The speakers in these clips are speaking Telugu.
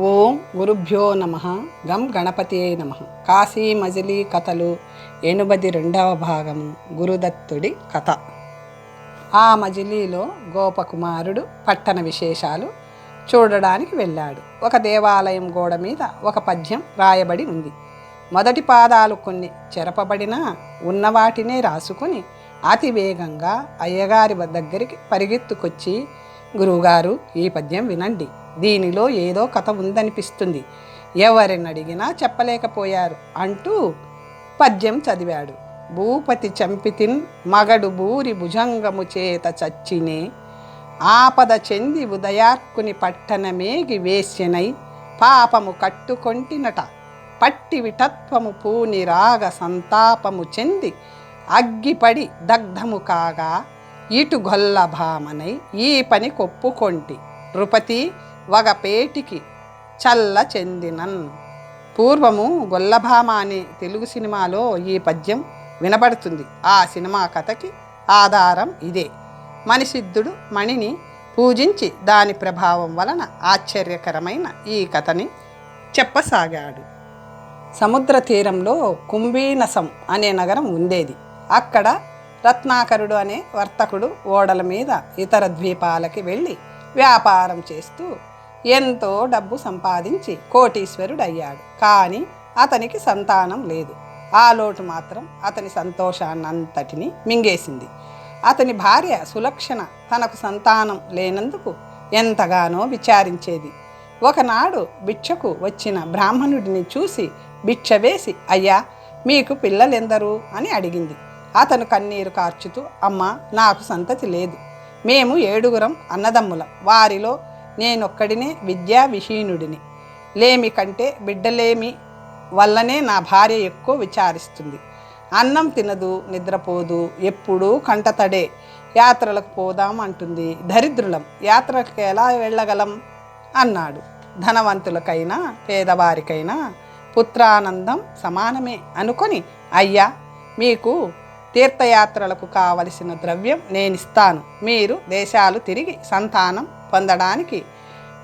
ఓం గురుభ్యో నమ. గం గణపతియే నమ. కాశీ మజిలీ కథలు 82వ భాగము. గురుదత్తుడి కథ. ఆ మజిలీలో గోపకుమారుడు పట్టణ విశేషాలు చూడడానికి వెళ్ళాడు. ఒక దేవాలయం గోడ మీద ఒక పద్యం రాయబడి ఉంది. మొదటి పాదాలు కొన్ని చెరపబడినా ఉన్నవాటినే రాసుకుని అతి వేగంగా అయ్యగారి దగ్గరికి పరిగెత్తుకొచ్చి, గురువుగారు, ఈ పద్యం వినండి, దీనిలో ఏదో కథ ఉందనిపిస్తుంది, ఎవరిని అడిగినా చెప్పలేకపోయారు అంటూ పద్యం చదివాడు. భూపతి చంపితిన్ మగడు బూరి భుజంగము చేత చచ్చినే, ఆపద చెంది ఉదయార్కుని పట్టణమేగి వేశ్యనై, పాపము కట్టుకొంటినట పట్టి విటత్వము పూని రాగ సంతాపము చెంది అగ్గిపడి దగ్ధము కాగా, ఇటు గొల్ల భామనై ఈ పని కొప్పుకొంటి నృపతి వగపేటికి చల్ల చెందినన్. పూర్వము గొల్లభామ అనే తెలుగు సినిమాలో ఈ పద్యం వినబడుతుంది. ఆ సినిమా కథకి ఆధారం ఇదే. మణిసిద్ధుడు మణిని పూజించి దాని ప్రభావం వలన ఆశ్చర్యకరమైన ఈ కథని చెప్పసాగాడు. సముద్ర తీరంలో కుంభీనసం అనే నగరం ఉండేది. అక్కడ రత్నాకరుడు అనే వర్తకుడు ఓడల మీద ఇతర ద్వీపాలకి వెళ్ళి వ్యాపారం చేస్తూ ఎంతో డబ్బు సంపాదించి కోటీశ్వరుడయ్యాడు. కానీ అతనికి సంతానం లేదు. ఆ లోటు మాత్రం అతని సంతోషాన్నంతటిని మింగేసింది. అతని భార్య సులక్షణ తనకు సంతానం లేనందుకు ఎంతగానో విచారించేది. ఒకనాడు భిక్షకు వచ్చిన బ్రాహ్మణుడిని చూసి భిక్ష వేసి, అయ్యా, మీకు పిల్లలెందరు అని అడిగింది. అతను కన్నీరు కార్చుతూ, అమ్మ, నాకు సంతతి లేదు. మేము 7 అన్నదమ్ములం. వారిలో నేనొక్కడినే విద్యా విహీనుడిని. లేమి కంటే బిడ్డలేమి వల్లనే నా భార్య ఎక్కువ విచారిస్తుంది. అన్నం తినదు, నిద్రపోదు, ఎప్పుడూ కంటతడే. యాత్రలకు పోదాం అంటుంది. దరిద్రులం, యాత్రలకు ఎలా వెళ్ళగలం అన్నాడు. ధనవంతులకైనా పేదవారికైనా పుత్రానందం సమానమే అనుకొని, అయ్యా, మీకు తీర్థయాత్రలకు కావలసిన ద్రవ్యం నేనిస్తాను. మీరు దేశాలు తిరిగి సంతానం పొందడానికి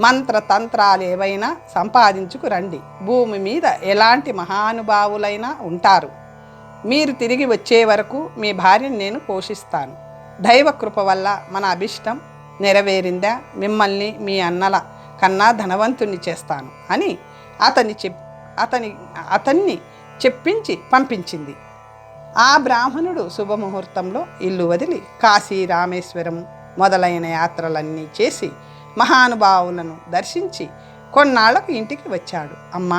మంత్రతంత్రాలు ఏవైనా సంపాదించుకు రండి. భూమి మీద ఎలాంటి మహానుభావులైనా ఉంటారు. మీరు తిరిగి వచ్చే వరకు మీ భార్యను నేను పోషిస్తాను. దైవకృప వల్ల మన అభిష్టం నెరవేరిందా, మిమ్మల్ని మీ అన్నల కన్నా ధనవంతుణ్ణి చేస్తాను అని అతన్ని చెప్పించి పంపించింది. ఆ బ్రాహ్మణుడు శుభముహూర్తంలో ఇల్లు వదిలి కాశీ, రామేశ్వరం మొదలైన యాత్రలన్నీ చేసి మహానుభావులను దర్శించి కొన్నాళ్లకు ఇంటికి వచ్చాడు. అమ్మ,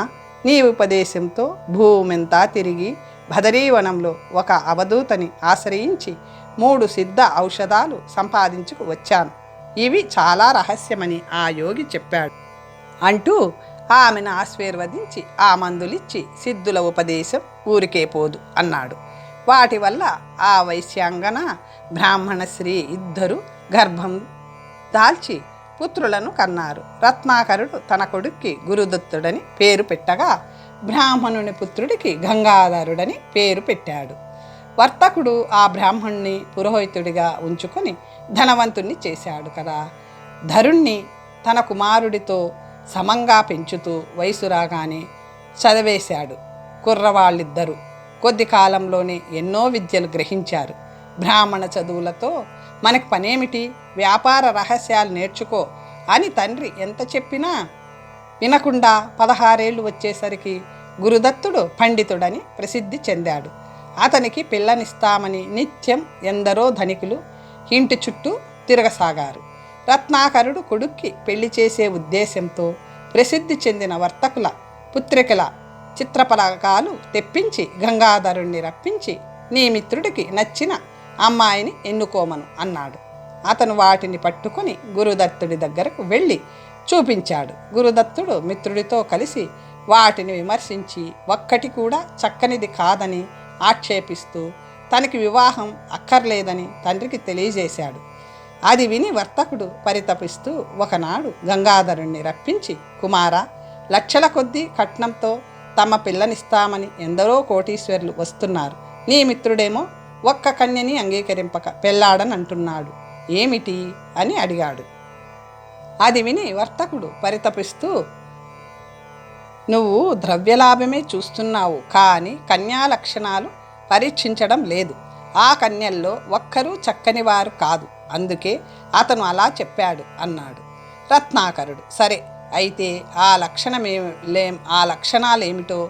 నీ ఉపదేశంతో భూమెంతా తిరిగి భదరీవనంలో ఒక అవధూతని ఆశ్రయించి 3 సిద్ధ ఔషధాలు సంపాదించుకు వచ్చాను. ఇవి చాలా రహస్యమని ఆ యోగి చెప్పాడు అంటూ ఆమెను ఆశీర్వదించి ఆ మందులిచ్చి, సిద్ధుల ఉపదేశం ఊరికే పోదు అన్నాడు. వాటి వల్ల ఆ వైశ్యాంగన బ్రాహ్మణ స్త్రీ ఇద్దరు గర్భం దాల్చి పుత్రులను కన్నారు. రత్నాకరుడు తన కొడుక్కి గురుదత్తుడని పేరు పెట్టగా, బ్రాహ్మణుని పుత్రుడికి గంగాధరుడని పేరు పెట్టాడు. వర్తకుడు ఆ బ్రాహ్మణుని పురోహితుడిగా ఉంచుకొని ధనవంతుణ్ణి చేశాడు కదా. ధరుణ్ణి తన కుమారుడితో సమంగా పెంచుతూ వయసు రాగానే చదివేశాడు. కుర్రవాళ్ళిద్దరూ కొద్ది కాలంలోనే ఎన్నో విద్యలు గ్రహించారు. బ్రాహ్మణ చదువులతో మనకి పనేమిటి, వ్యాపార రహస్యాలు నేర్చుకో అని తండ్రి ఎంత చెప్పినా వినకుండా 16 ఏళ్ళు వచ్చేసరికి గురుదత్తుడు పండితుడని ప్రసిద్ధి చెందాడు. అతనికి పిల్లనిస్తామని నిత్యం ఎందరో ధనికులు ఇంటి చుట్టూ తిరగసాగారు. రత్నాకరుడు కొడుక్కి పెళ్లి చేసే ఉద్దేశంతో ప్రసిద్ధి చెందిన వర్తకుల పుత్రికల చిత్రపలకాలు తెప్పించి గంగాధరుణ్ణి రప్పించి, నీ మిత్రుడికి నచ్చిన అమ్మాయిని ఎన్నుకోమను అన్నాడు. అతను వాటిని పట్టుకొని గురుదత్తుడి దగ్గరకు వెళ్ళి చూపించాడు. గురుదత్తుడు మిత్రుడితో కలిసి వాటిని విమర్శించి ఒక్కటి కూడా చక్కనిది కాదని ఆక్షేపిస్తూ తనకి వివాహం అక్కర్లేదని తండ్రికి తెలియజేశాడు. అది విని వర్తకుడు పరితపిస్తూ ఒకనాడు గంగాధరుణ్ణి రప్పించి, కుమారా, లక్షల కొద్దీ కట్నంతో తమ పిల్లనిస్తామని ఎందరో కోటీశ్వరులు వస్తున్నారు. నీ మిత్రుడేమో ఒక్క కన్యని అంగీకరింపక పెళ్ళాడనంటున్నాడు, ఏమిటి అని అడిగాడు. అది విని వర్తకుడు పరితపిస్తూ, నువ్వు ద్రవ్యలాభమే చూస్తున్నావు, కానీ కన్యా లక్షణాలు పరీక్షించడం లేదు. ఆ కన్యల్లో ఒక్కరూ చక్కని వారు కాదు, అందుకే అతను అలా చెప్పాడు అన్నాడు. రత్నాకరుడు, సరే అయితే ఆ లక్షణాలేమిటో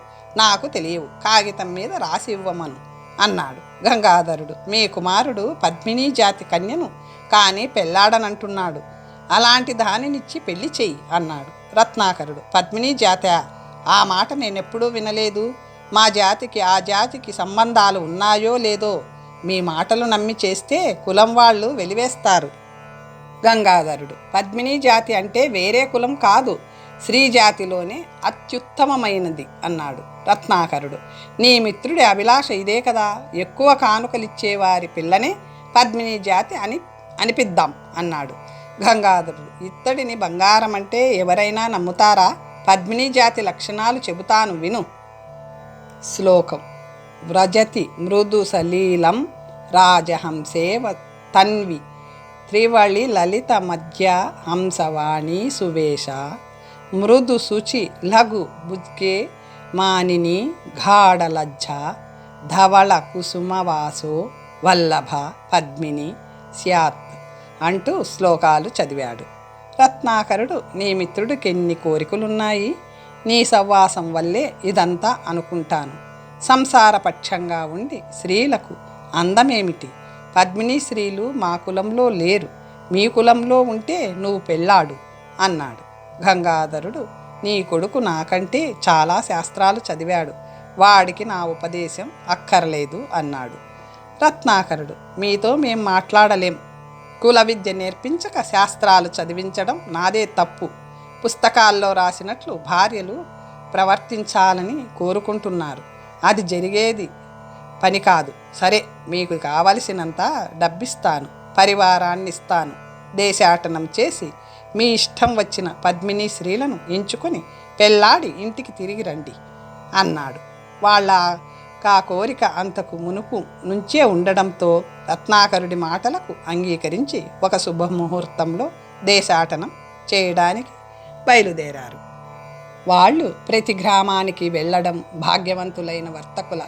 నాకు తెలియవు, కాగితం మీద రాసి ఇవ్వమను అన్నాడు. గంగాధరుడు, మీ కుమారుడు పద్మినీ జాతి కన్యను కానీ పెళ్ళాడనంటున్నాడు, అలాంటి దానినిచ్చి పెళ్లి చెయ్యి అన్నాడు. రత్నాకరుడు, పద్మినీ జాత? ఆ మాట నేనెప్పుడూ వినలేదు. మా జాతికి ఆ జాతికి సంబంధాలు ఉన్నాయో లేదో మీ మాటలు నమ్మి చేస్తే కులం వాళ్ళు వెలివేస్తారు. గంగాధరుడు, పద్మినీ జాతి అంటే వేరే కులం కాదు, స్త్రీ జాతిలోనే అత్యుత్తమమైనది అన్నాడు. రత్నాకరుడు, నీ మిత్రుడి అభిలాష ఇదే కదా, ఎక్కువ కానుకలిచ్చేవారి పిల్లనే పద్మినీ జాతి అనిపిద్దాం అన్నాడు. గంగాధరుడు, ఇత్తడిని బంగారం అంటే ఎవరైనా నమ్ముతారా? పద్మినీ జాతి లక్షణాలు చెబుతాను విను. శ్లోకం. వ్రజతి మృదు సలీలం రాజహంసేవ తన్వి త్రివళి లలిత మధ్య హంసవాణి సువేష మృదు శుచి లఘు బుజ్గే మానిని గాఢలజ్జ ధవళ కుసుమవాసో వల్లభ పద్మిని స్యాత్ అంటూ శ్లోకాలు చదివాడు. రత్నాకరుడు, నీ మిత్రుడికెన్ని కోరికలున్నాయి, నీ సవ్వాసం వల్లే ఇదంతా అనుకుంటాను. సంసారపక్షంగా ఉండి స్త్రీలకు అందమేమిటి? పద్మినీ స్త్రీలు మా కులంలో లేరు, మీ కులంలో ఉంటే నువ్వు పెళ్ళాడు అన్నాడు. గంగాధరుడు, నీ కొడుకు నాకంటే చాలా శాస్త్రాలు చదివాడు, వాడికి నా ఉపదేశం అక్కర్లేదు అన్నాడు. రత్నాకరుడు, మీతో మేం మాట్లాడలేం, కుల విద్య నేర్పించక శాస్త్రాలు చదివించడం నాదే తప్పు. పుస్తకాల్లో రాసినట్లు భార్యలు ప్రవర్తించాలని కోరుకుంటున్నారు, అది జరిగేది పని కాదు. సరే, మీకు కావలసినంత డబ్బిస్తాను, పరివారాన్ని ఇస్తాను, దేశాటనం చేసి మీ ఇష్టం వచ్చిన పద్మినీ స్త్రీలను ఎంచుకొని పెళ్ళాడి ఇంటికి తిరిగి రండి అన్నాడు. వాళ్ళ కోరిక అంతకు మునుపు నుంచే ఉండడంతో రత్నాకరుడి మాటలకు అంగీకరించి ఒక శుభముహూర్తంలో దేశాటనం చేయడానికి బయలుదేరారు. వాళ్ళు ప్రతి గ్రామానికి వెళ్ళడం, భాగ్యవంతులైన వర్తకుల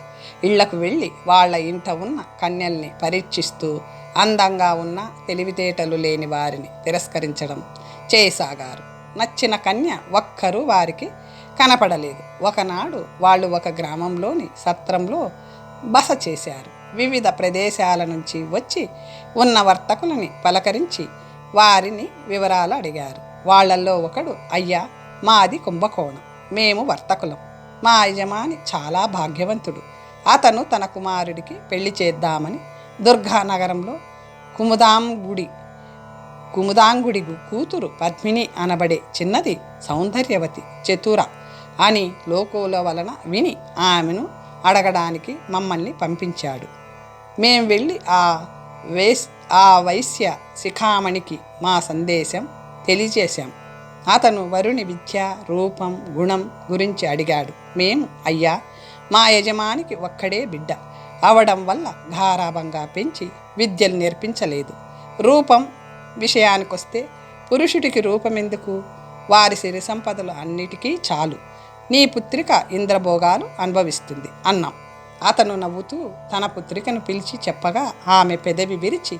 ఇళ్లకు వెళ్ళి వాళ్ళ ఇంట ఉన్న కన్యల్ని పరీక్షిస్తూ అందంగా ఉన్న తెలివితేటలు లేని వారిని తిరస్కరించడం చేయసాగారు. నచ్చిన కన్య ఒక్కరూ వారికి కనపడలేదు. ఒకనాడు వాళ్ళు ఒక గ్రామంలోని సత్రంలో బస చేశారు. వివిధ ప్రదేశాల నుంచి వచ్చి ఉన్న వర్తకులని పలకరించి వారిని వివరాలు అడిగారు. వాళ్ళల్లో ఒకడు, అయ్యా, మాది కుంభకోణం, మేము వర్తకులం, మా యజమాని చాలా భాగ్యవంతుడు, అతను తన కుమారుడికి పెళ్లి చేద్దామని దుర్గానగరంలో కుముదాంగుడి కూతురు పద్మిని అనబడే చిన్నది సౌందర్యవతి చతుర అని లోకుల వలన విని ఆమెను అడగడానికి మమ్మల్ని పంపించాడు. మేం వెళ్ళి ఆ వైశ్య శిఖామణికి మా సందేశం తెలియజేశాం. అతను వరుని విద్య, రూపం, గుణం గురించి అడిగాడు. మేము, అయ్యా, మా యజమానికి ఒక్కడే బిడ్డ అవడం వల్ల గారాబంగా పెంచి విద్యలు నేర్పించలేదు. రూపం విషయానికొస్తే పురుషుడికి రూపం ఎందుకు? వారి సిరి సంపదలు అన్నిటికీ చాలు, నీ పుత్రిక ఇంద్రభోగాలు అనుభవిస్తుంది అన్నాం. అతను నవ్వుతూ తన పుత్రికను పిలిచి చెప్పగా ఆమె పెదవి విరిచి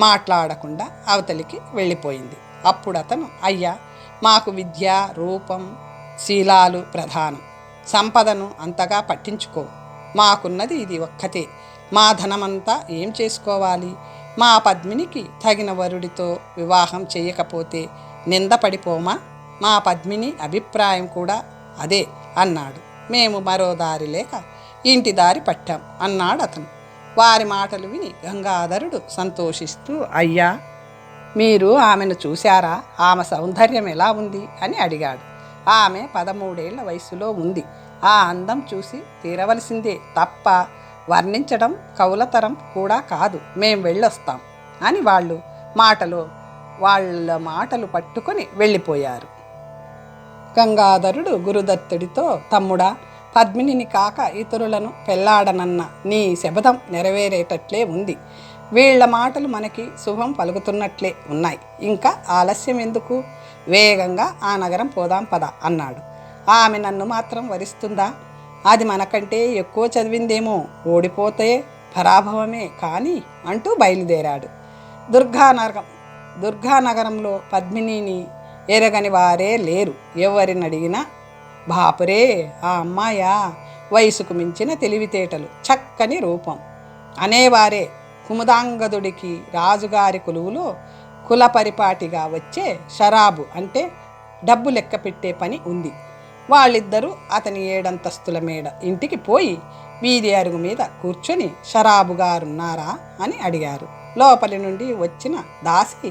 మాట్లాడకుండా అవతలికి వెళ్ళిపోయింది. అప్పుడు అతను, అయ్యా, మాకు విద్య, రూపం, శీలాలు ప్రధానం, సంపదను అంతగా పట్టించుకో, మాకున్నది ఇది ఒక్కతే, మా ధనమంతా ఏం చేసుకోవాలి? మా పద్మినికి తగిన వరుడితో వివాహం చేయకపోతే నిందపడిపోమా? మా పద్మిని అభిప్రాయం కూడా అదే అన్నాడు. మేము మరో దారి లేక ఇంటి దారి పట్టాం అన్నాడు అతను. వారి మాటలు విని గంగాధరుడు సంతోషిస్తూ, అయ్యా, మీరు ఆమెను చూశారా? ఆమె సౌందర్యం ఎలా ఉంది అని అడిగాడు. ఆమె 13 ఏళ్ల వయసులో ఉంది. ఆ అందం చూసి తీరవలసిందే తప్ప వర్ణించడం కవులతరం కూడా కాదు. మేం వెళ్ళొస్తాం అని వాళ్ళ మాటలు పట్టుకొని వెళ్ళిపోయారు. గంగాధరుడు గురుదత్తుడితో, తమ్ముడా, పద్మినిని కాక ఇతరులను పెళ్ళాడనన్న నీ శపథం నెరవేరేటట్లే ఉంది. వీళ్ల మాటలు మనకి శుభం పలుకుతున్నట్లే ఉన్నాయి. ఇంకా ఆలస్యం ఎందుకు? వేగంగా ఆ నగరం పోదాం పద అన్నాడు. ఆమె నన్ను మాత్రం వరిస్తుందా? అది మనకంటే ఎక్కువ చదివిందేమో, ఓడిపోతే పరాభవమే కానీ అంటూ బయలుదేరాడు. దుర్గానగరంలో పద్మినిని ఎరగని వారే లేరు. ఎవరిని అడిగినా బాపురే, ఆ అమ్మాయా, వయసుకు మించిన తెలివితేటలు, చక్కని రూపం అనేవారే. కుముదాంగదుడికి రాజుగారి కొలువులో కుల పరిపాటిగా వచ్చే షరాబు అంటే డబ్బు లెక్క పెట్టే పని ఉంది. వాళ్ళిద్దరూ అతని 7 అంతస్తుల మేడ ఇంటికి పోయి వీధి అరుగు మీద కూర్చొని షరాబుగారున్నారా అని అడిగారు. లోపలి నుండి వచ్చిన దాసి,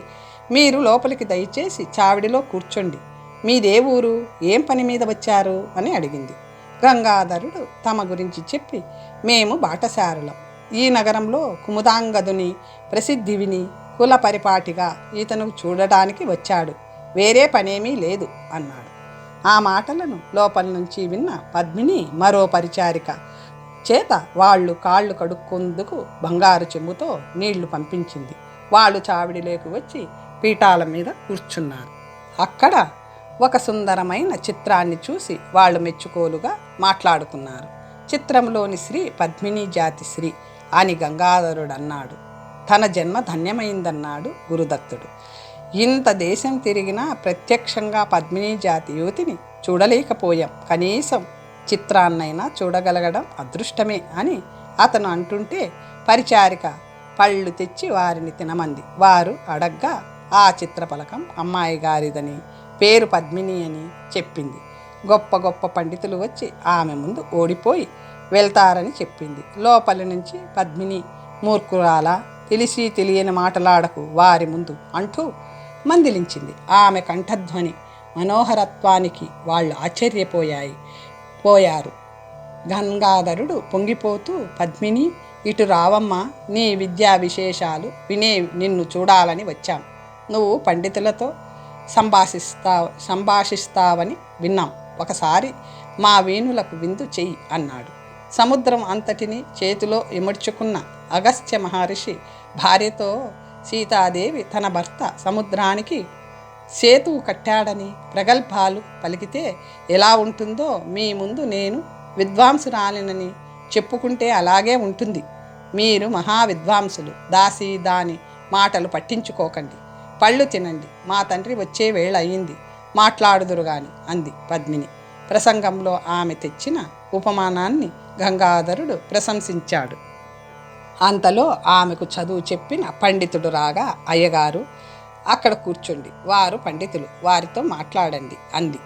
మీరు లోపలికి దయచేసి చావిడిలో కూర్చోండి, మీదే ఊరు, ఏం పని మీద వచ్చారు అని అడిగింది. గంగాధరుడు తమ గురించి చెప్పి, మేము బాటసారులం, ఈ నగరంలో కుముదాంగదుని ప్రసిద్ధి విని కుల పరిపాటిగా ఇతను చూడడానికి వచ్చాడు, వేరే పనేమీ లేదు అన్నాడు. ఆ మాటలను లోపల నుంచి విన్న పద్మిని మరో పరిచారిక చేత వాళ్ళు కాళ్ళు కడుక్కుందుకు బంగారు చెంబుతో నీళ్లు పంపించింది. వాళ్ళు చావిడిలోకి వచ్చి పీఠాల మీద కూర్చున్నారు. అక్కడ ఒక సుందరమైన చిత్రాన్ని చూసి వాళ్ళు మెచ్చుకోలుగా మాట్లాడుకున్నారు. చిత్రంలోని స్త్రీ పద్మిని జాతి స్త్రీ అని గంగాధరుడు అన్నాడు. తన జన్మ ధన్యమైందన్నాడు గురుదత్తుడు. ఇంత దేశం తిరిగినా ప్రత్యక్షంగా పద్మిని జాతి యువతిని చూడలేకపోయాం, కనీసం చిత్రాన్నైనా చూడగలగడం అదృష్టమే అని అతను అంటుంటే పరిచారిక పళ్ళు తెచ్చి వారిని తినమంది. వారు అడగ్గా ఆ చిత్రపలకం అమ్మాయి గారిదని, పేరు పద్మిని అని చెప్పింది. గొప్ప గొప్ప పండితులు వచ్చి ఆమె ముందు ఓడిపోయి వెళ్తారని చెప్పింది. లోపలి నుంచి పద్మిని, మూర్ఖురాలా, తెలిసి తెలియని మాటలాడకు వారి ముందు అంటూ మందిలించింది. ఆమె కంఠధ్వని మనోహరత్వానికి వాళ్ళు ఆశ్చర్యపోయారు. గంగాధరుడు పొంగిపోతూ, పద్మిని ఇటు రావమ్మా, నీ విద్యా విశేషాలు వినే నిన్ను చూడాలని వచ్చాం. నువ్వు పండితులతో సంభాషిస్తావని విన్నాం, ఒకసారి మా వేణులకు విందు చెయ్యి అన్నాడు. సముద్రం అంతటిని చేతిలో ఇముడ్చుకున్న అగస్త్య మహర్షి భార్యతో సీతాదేవి తన భర్త సముద్రానికి సేతువు కట్టాడని ప్రగల్భాలు పలికితే ఎలా ఉంటుందో మీ ముందు నేను విద్వాంసురాలినని చెప్పుకుంటే అలాగే ఉంటుంది. మీరు మహావిద్వాంసులు, దాసి దాని మాటలు పట్టించుకోకండి, పళ్ళు తినండి, మా తండ్రి వచ్చే వేళ అయింది, మాట్లాడుదురుగాని అంది పద్మిని. ప్రసంగంలో ఆమె తెచ్చిన ఉపమానాన్ని గంగాధరుడు ప్రశంసించాడు. అంతలో ఆమెకు చదువు చెప్పిన పండితుడు రాగా, అయ్యగారు అక్కడ కూర్చోండి, వారు పండితులు, వారితో మాట్లాడండి అంది.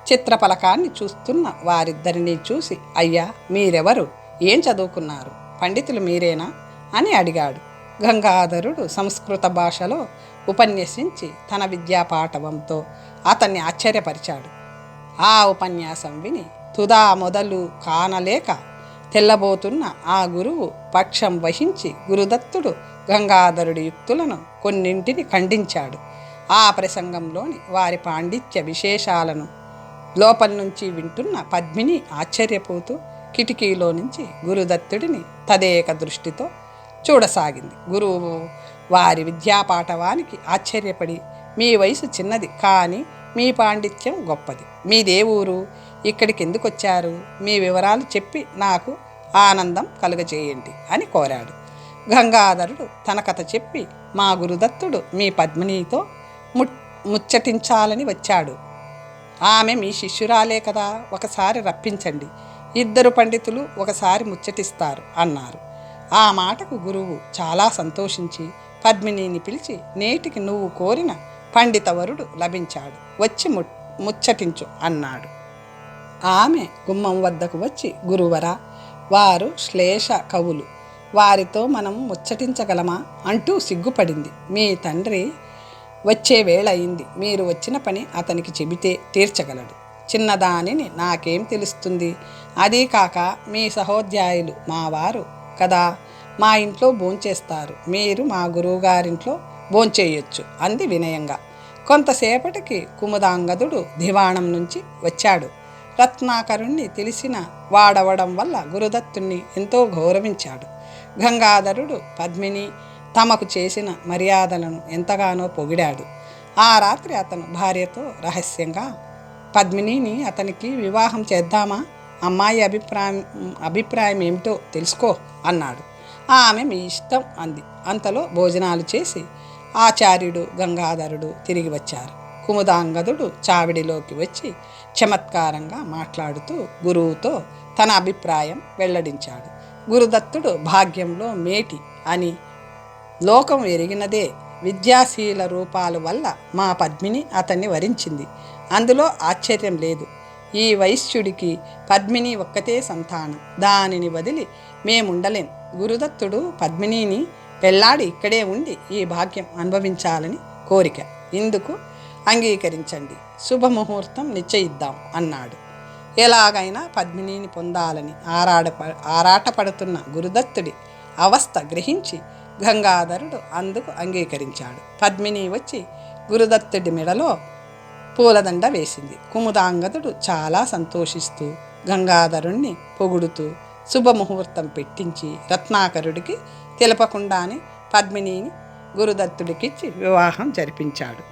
చిత్రపలకాన్ని చూస్తున్న వారిద్దరినీ చూసి, అయ్యా మీరెవరు, ఏం చదువుకున్నారు, పండితులు మీరేనా అని అడిగాడు. గంగాధరుడు సంస్కృత భాషలో ఉపన్యసించి తన విద్యాపాఠవంతో అతన్ని ఆశ్చర్యపరిచాడు. ఆ ఉపన్యాసం విని తుదా మొదలు కానలేక తెల్లబోతున్న ఆ గురువు పక్షం వహించి గురుదత్తుడు గంగాధరుడి యుక్తులను కొన్నింటిని ఖండించాడు. ఆ ప్రసంగంలోని వారి పాండిత్య విశేషాలను లోపల నుంచి వింటున్న పద్మిని ఆశ్చర్యపోతూ కిటికీలో నుంచి గురుదత్తుడిని తదేక దృష్టితో చూడసాగింది. గురువు వారి విద్యాపాఠవానికి ఆశ్చర్యపడి, మీ వయసు చిన్నది కానీ మీ పాండిత్యం గొప్పది, మీదే ఊరు, ఇక్కడికి ఎందుకు వచ్చారు, మీ వివరాలు చెప్పి నాకు ఆనందం కలుగజేయండి అని కోరాడు. గంగాధరుడు తన కథ చెప్పి, మా గురుదత్తుడు మీ పద్మినితో ముచ్చటించాలని వచ్చాడు, ఆమె మీ శిష్యురాలే కదా, ఒకసారి రప్పించండి, 2 పండితులు ఒకసారి ముచ్చటిస్తారు అన్నారు. ఆ మాటకు గురువు చాలా సంతోషించి పద్మినిని పిలిచి, నేటికి నువ్వు కోరిన పండితవరుడు లభించాడు, వచ్చి ముచ్చటించు అన్నాడు. ఆమె గుమ్మం వద్దకు వచ్చి, గురువరా, వారు శ్లేష కవులు, వారితో మనం ముచ్చటించగలమా అంటూ సిగ్గుపడింది. మీ తండ్రి వచ్చే వేళ అయింది, మీరు వచ్చిన పని అతనికి చెబితే తీర్చగలడు, చిన్నదానిని నాకేం తెలుస్తుంది, అదీ కాక మీ సహోద్యాయులు మా వారు కదా, మా ఇంట్లో భోంచేస్తారు, మీరు మా గురువుగారింట్లో భోంచేయొచ్చు అంది వినయంగా. కొంతసేపటికి కుముదాంగదుడు దివాణం నుంచి వచ్చాడు. రత్నాకరుణ్ణి తెలిసిన వాడవడం వల్ల గురుదత్తుణ్ణి ఎంతో గౌరవించాడు. గంగాధరుడు పద్మిని తమకు చేసిన మర్యాదలను ఎంతగానో పొగిడాడు. ఆ రాత్రి అతను భార్యతో రహస్యంగా, పద్మినిని అతనికి వివాహం చేద్దామా? అమ్మాయి అభిప్రాయం ఏమిటో తెలుసుకో అన్నాడు. ఆమె మీ ఇష్టం అంది. అంతలో భోజనాలు చేసి ఆచార్యుడు గంగాధరుడు తిరిగి వచ్చారు. కుముదాంగదుడు చావిడిలోకి వచ్చి చమత్కారంగా మాట్లాడుతూ గురువుతో తన అభిప్రాయం వెల్లడించాడు. గురుదత్తుడు భాగ్యంలో మేటి అని లోకం ఎరిగినదే. విద్యాశీల రూపాల వల్ల మా పద్మిని అతన్ని వరించింది. అందులో ఆశ్చర్యం లేదు. ఈ వైశ్యుడికి పద్మిని ఒక్కతే సంతానం. దానిని వదిలి మేముండలేం. గురుదత్తుడు పద్మినిని పెళ్ళాడి ఇక్కడే ఉండి ఈ భాగ్యం అనుభవించాలని కోరిక. ఇందుకు అంగీకరించండి. శుభముహూర్తం నిశ్చయిద్దాం అన్నాడు. ఎలాగైనా పద్మినిని పొందాలని ఆరాటపడుతున్న గురుదత్తుడి అవస్థ గ్రహించి గంగాధరుడు అందుకు అంగీకరించాడు. పద్మిని వచ్చి గురుదత్తుడి మెడలో పూలదండ వేసింది. కుముదాంగదుడు చాలా సంతోషిస్తూ గంగాధరుణ్ణి పొగుడుతూ శుభముహూర్తం పెట్టించి రత్నాకరుడికి తెలపకుండానే పద్మినిని గురుదత్తుడికిచ్చి వివాహం జరిపించాడు.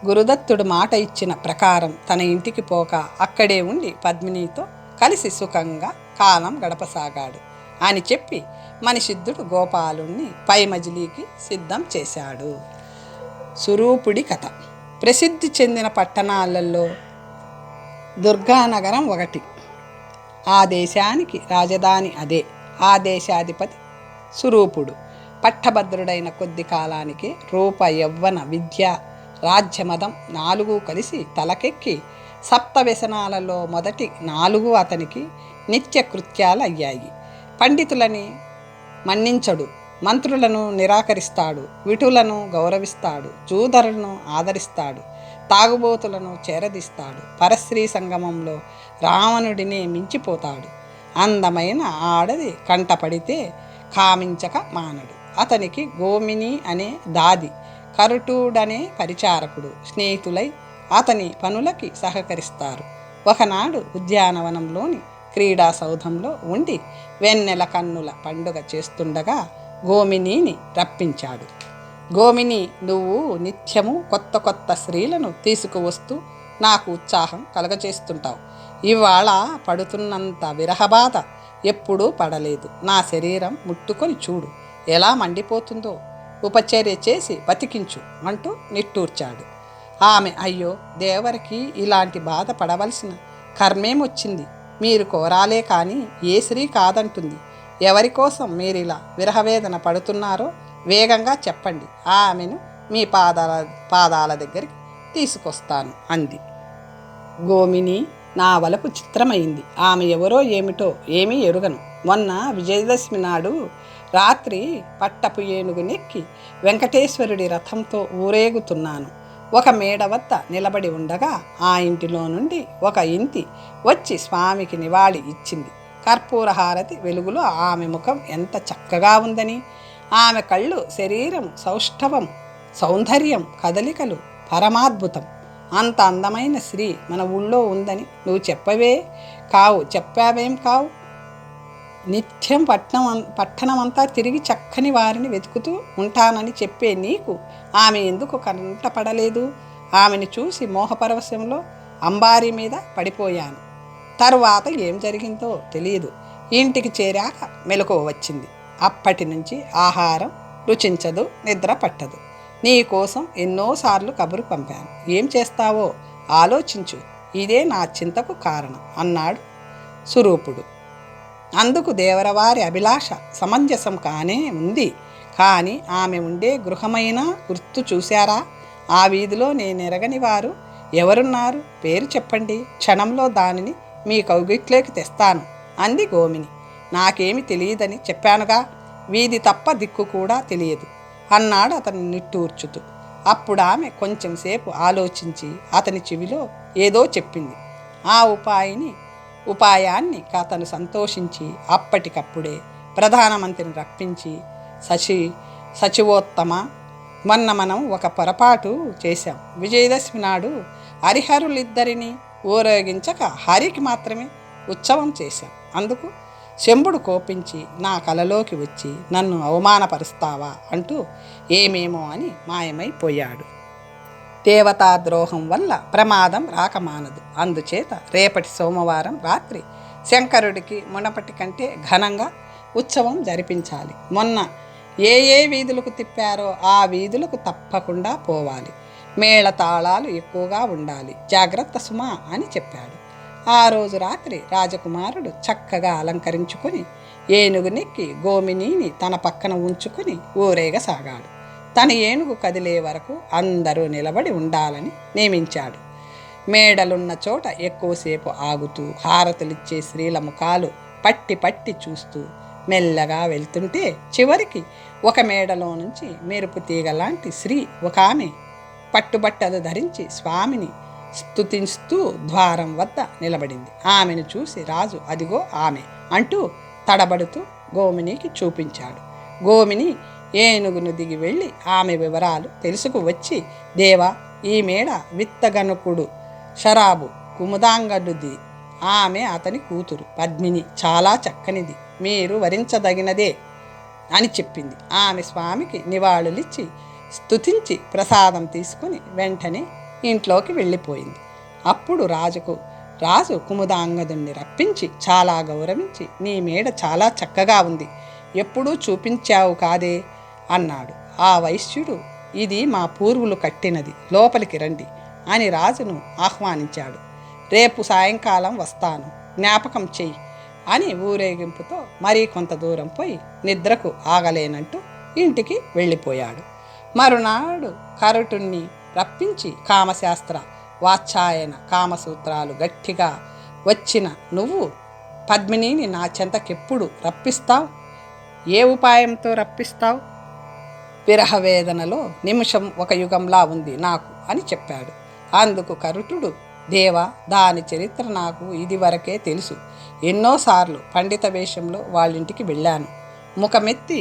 గురుదత్తుడు మాట ఇచ్చిన ప్రకారం తన ఇంటికి పోక అక్కడే ఉండి పద్మినితో కలిసి సుఖంగా కాలం గడపసాగాడు అని చెప్పి మణిసిద్ధుడు గోపాలుణ్ణి పై మజిలీకి సిద్ధం చేశాడు. సురూపుడి కథ. ప్రసిద్ధి చెందిన పట్టణాలలో దుర్గానగరం ఒకటి. ఆ దేశానికి రాజధాని అదే. ఆ దేశాధిపతి సురూపుడు. పట్టభద్రుడైన కొద్ది కాలానికి రూప, యవ్వన, విద్య, రాజ్యమదం 4 కలిసి తలకెక్కి సప్త వ్యసనాలలో మొదటి 4 అతనికి నిత్య కృత్యాలు అయ్యాయి. పండితులని మన్నించడు, మంత్రులను నిరాకరిస్తాడు, విటులను గౌరవిస్తాడు, జూదరులను ఆదరిస్తాడు, తాగుబోతులను చేరదీస్తాడు, పరస్త్రీ సంగమంలో రావణుడినే మించిపోతాడు. అందమైన ఆడది కంటపడితే కామించక మానడు. అతనికి గోమిని అనే దాది, కరుటుడనే పరిచారకుడు స్నేహితులై అతని పనులకి సహకరిస్తారు. ఒకనాడు ఉద్యానవనంలోని క్రీడా సౌధంలో ఉండి వెన్నెల కన్నుల పండుగ చేస్తుండగా గోమినిని రప్పించాడు. గోమిని, నువ్వు నిత్యము కొత్త కొత్త స్త్రీలను తీసుకువస్తూ నాకు ఉత్సాహం కలగచేస్తుంటావు. ఇవాళ పడుతున్నంత విరహబాధ ఎప్పుడూ పడలేదు. నా శరీరం ముట్టుకొని చూడు ఎలా మండిపోతుందో. ఉపచర్య చేసి బతికించు అంటూ నిట్టూర్చాడు. ఆమె, అయ్యో దేవరికి ఇలాంటి బాధ పడవలసిన కర్మేమొచ్చింది? మీరు కోరాలే కానీ ఏ స్త్రీ కాదంటుంది. ఎవరి కోసం మీరిలా విరహవేదన పడుతున్నారో వేగంగా చెప్పండి. ఆమెను మీ పాదాల దగ్గరికి తీసుకొస్తాను అంది. గోమిని నా వలపు చిత్రమైంది. ఆమె ఎవరో ఏమిటో ఏమీ ఎరుగను. మొన్న విజయదశమి నాడు రాత్రి పట్టపు ఏనుగునెక్కి వెంకటేశ్వరుడి రథంతో ఊరేగుతున్నాను. ఒక మేడ వద్ద నిలబడి ఉండగా ఆ ఇంటిలో నుండి ఒక ఇంటి వచ్చి స్వామికి నివాళి ఇచ్చింది. కర్పూరహారతి వెలుగులో ఆమె ముఖం ఎంత చక్కగా ఉందని, ఆమె కళ్ళు, శరీరం, సౌష్ఠవం, సౌందర్యం, కదలికలు పరమాద్భుతం. అంత అందమైన స్త్రీ మన ఊళ్ళో ఉందని నువ్వు చెప్పావేం కావు. నిత్యం పట్టణమంతా తిరిగి చక్కని వారిని వెతుకుతూ ఉంటానని చెప్పే నీకు ఆమె ఎందుకు కంటపడలేదు? ఆమెను చూసి మోహపరవశంలో అంబారీ మీద పడిపోయాను. తరువాత ఏం జరిగిందో తెలియదు. ఇంటికి చేరాక మెలకువ వచ్చింది. అప్పటి నుంచి ఆహారం రుచించదు, నిద్ర పట్టదు. నీ కోసం ఎన్నోసార్లు కబురు పంపాను. ఏం చేస్తావో ఆలోచించు. ఇదే నా చింతకు కారణం అన్నాడు సురూపుడు. అందుకు దేవరవారి అభిలాష సమంజసం కానే ఉంది. కానీ ఆమె ఉండే గృహమైన గుర్తు చూశారా? ఆ వీధిలో నేనెరగని వారు ఎవరున్నారు? పేరు చెప్పండి, క్షణంలో దానిని మీ కౌగిట్లోకి తెస్తాను అంది గోమిని. నాకేమి తెలియదని చెప్పానుగా. వీధి తప్ప దిక్కు కూడా తెలియదు అన్నాడు అతను నిట్టూర్చుతూ. అప్పుడు ఆమె కొంచెం సేపు ఆలోచించి అతని చెవిలో ఏదో చెప్పింది. ఆ ఉపాయాన్ని అతను సంతోషించి అప్పటికప్పుడే ప్రధానమంత్రిని రప్పించి, సచివోత్తమ, మొన్న మనం ఒక పొరపాటు చేశాం. విజయదశమి నాడు హరిహరులిద్దరినీ ఊరేగించక హరికి మాత్రమే ఉత్సవం చేశాం. అందుకు శంభుడు కోపించి నా కలలోకి వచ్చి నన్ను అవమానపరుస్తావా అంటూ ఏమేమో అని మాయమైపోయాడు. దేవతా ద్రోహం వల్ల ప్రమాదం రాకమానదు. అందుచేత రేపటి సోమవారం రాత్రి శంకరుడికి మునపటి కంటే ఘనంగా ఉత్సవం జరిపించాలి. మొన్న ఏ వీధులకు తిప్పారో ఆ వీధులకు తప్పకుండా పోవాలి. మేళ తాళాలు ఎక్కువగా ఉండాలి. జాగ్రత్త సుమా అని చెప్పాడు. ఆ రోజు రాత్రి రాజకుమారుడు చక్కగా అలంకరించుకొని ఏనుగునెక్కి గోమినీని తన పక్కన ఉంచుకొని ఊరేగసాగాడు. తన ఏనుగు కదిలే వరకు అందరూ నిలబడి ఉండాలని నియమించాడు. మేడలున్న చోట ఎక్కువసేపు ఆగుతూ హారతులిచ్చే స్త్రీల ముఖాలు పట్టి పట్టి చూస్తూ మెల్లగా వెళ్తుంటే చివరికి ఒక మేడలో నుంచి మెరుపు తీగ లాంటి స్త్రీ ఒక ఆమె పట్టుబట్టలు ధరించి స్వామిని స్తుతిస్తూ ద్వారం వద్ద నిలబడింది. ఆమెను చూసి రాజు అదిగో ఆమె అంటూ తడబడుతూ గోమినికి చూపించాడు. గోమిని ఏనుగును దిగి వెళ్ళి ఆమె వివరాలు తెలుసుకు వచ్చి, దేవా, ఈ మేడ విత్తగనుకుడు షరాబు కుముదాంగనుది. ఆమె అతని కూతురు పద్మిని, చాలా చక్కనిది, మీరు వరించదగినదే అని చెప్పింది. ఆమె స్వామికి నివాళులిచ్చి స్తుతించి ప్రసాదం తీసుకుని వెంటనే ఇంట్లోకి వెళ్ళిపోయింది. అప్పుడు రాజు కుముదాంగదుణ్ణి రప్పించి చాలా గౌరవించి, నీ మేడ చాలా చక్కగా ఉంది, ఎప్పుడూ చూపించావు కాదే అన్నాడు. ఆ వైశ్యుడు, ఇది మా పూర్వులు కట్టినది, లోపలికి రండి అని రాజును ఆహ్వానించాడు. రేపు సాయంకాలం వస్తాను, జ్ఞాపకం చెయ్యి అని ఊరేగింపుతో మరీ కొంత దూరం పోయి నిద్రకు ఆగలేనంటూ ఇంటికి వెళ్ళిపోయాడు. మరునాడు కరటుణ్ణి రప్పించి కామశాస్త్ర వాత్సాయన కామసూత్రాలు గట్టిగా వచ్చిన నువ్వు పద్మినిని నా చెంతకెప్పుడు రప్పిస్తావు? ఏ ఉపాయంతో రప్పిస్తావు? విరహవేదనలో నిమిషం ఒక యుగంలా ఉంది నాకు అని చెప్పాడు. అందుకు కరుటుడు, దేవా, దాని చరిత్ర నాకు ఇదివరకే తెలుసు. ఎన్నోసార్లు పండిత వేషంలో వాళ్ళింటికి వెళ్ళాను. ముఖమెత్తి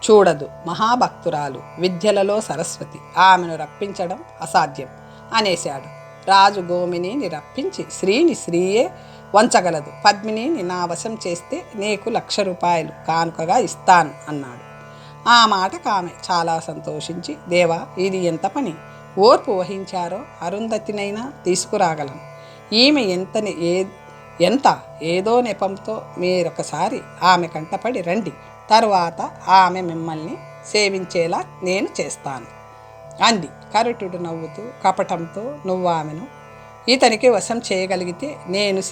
చూడదు, మహాభక్తురాలు, విద్యలలో సరస్వతి, ఆమెను రప్పించడం అసాధ్యం అనేశాడు. రాజు గోమినిని రప్పించి శ్రీయే వంచగలదు, పద్మినిని నా వశం చేస్తే నీకు 1,00,000 రూపాయలు కానుకగా ఇస్తాను అన్నాడు. ఆ మాటకు ఆమె చాలా సంతోషించి, దేవా, ఇది ఎంత పని, ఓర్పు వహించారో అరుంధతినైనా తీసుకురాగలను. ఈమె ఎంత ఏదో నెపంతో మీరొకసారి ఆమె కంటపడి రండి, తరువాత ఆమె మిమ్మల్ని సేవించేలా నేను చేస్తాను అంది. కరుటుడు నవ్వుతూ కపటంతో, నువ్వామెను ఇతనికి వశం చేయగలిగితే నేను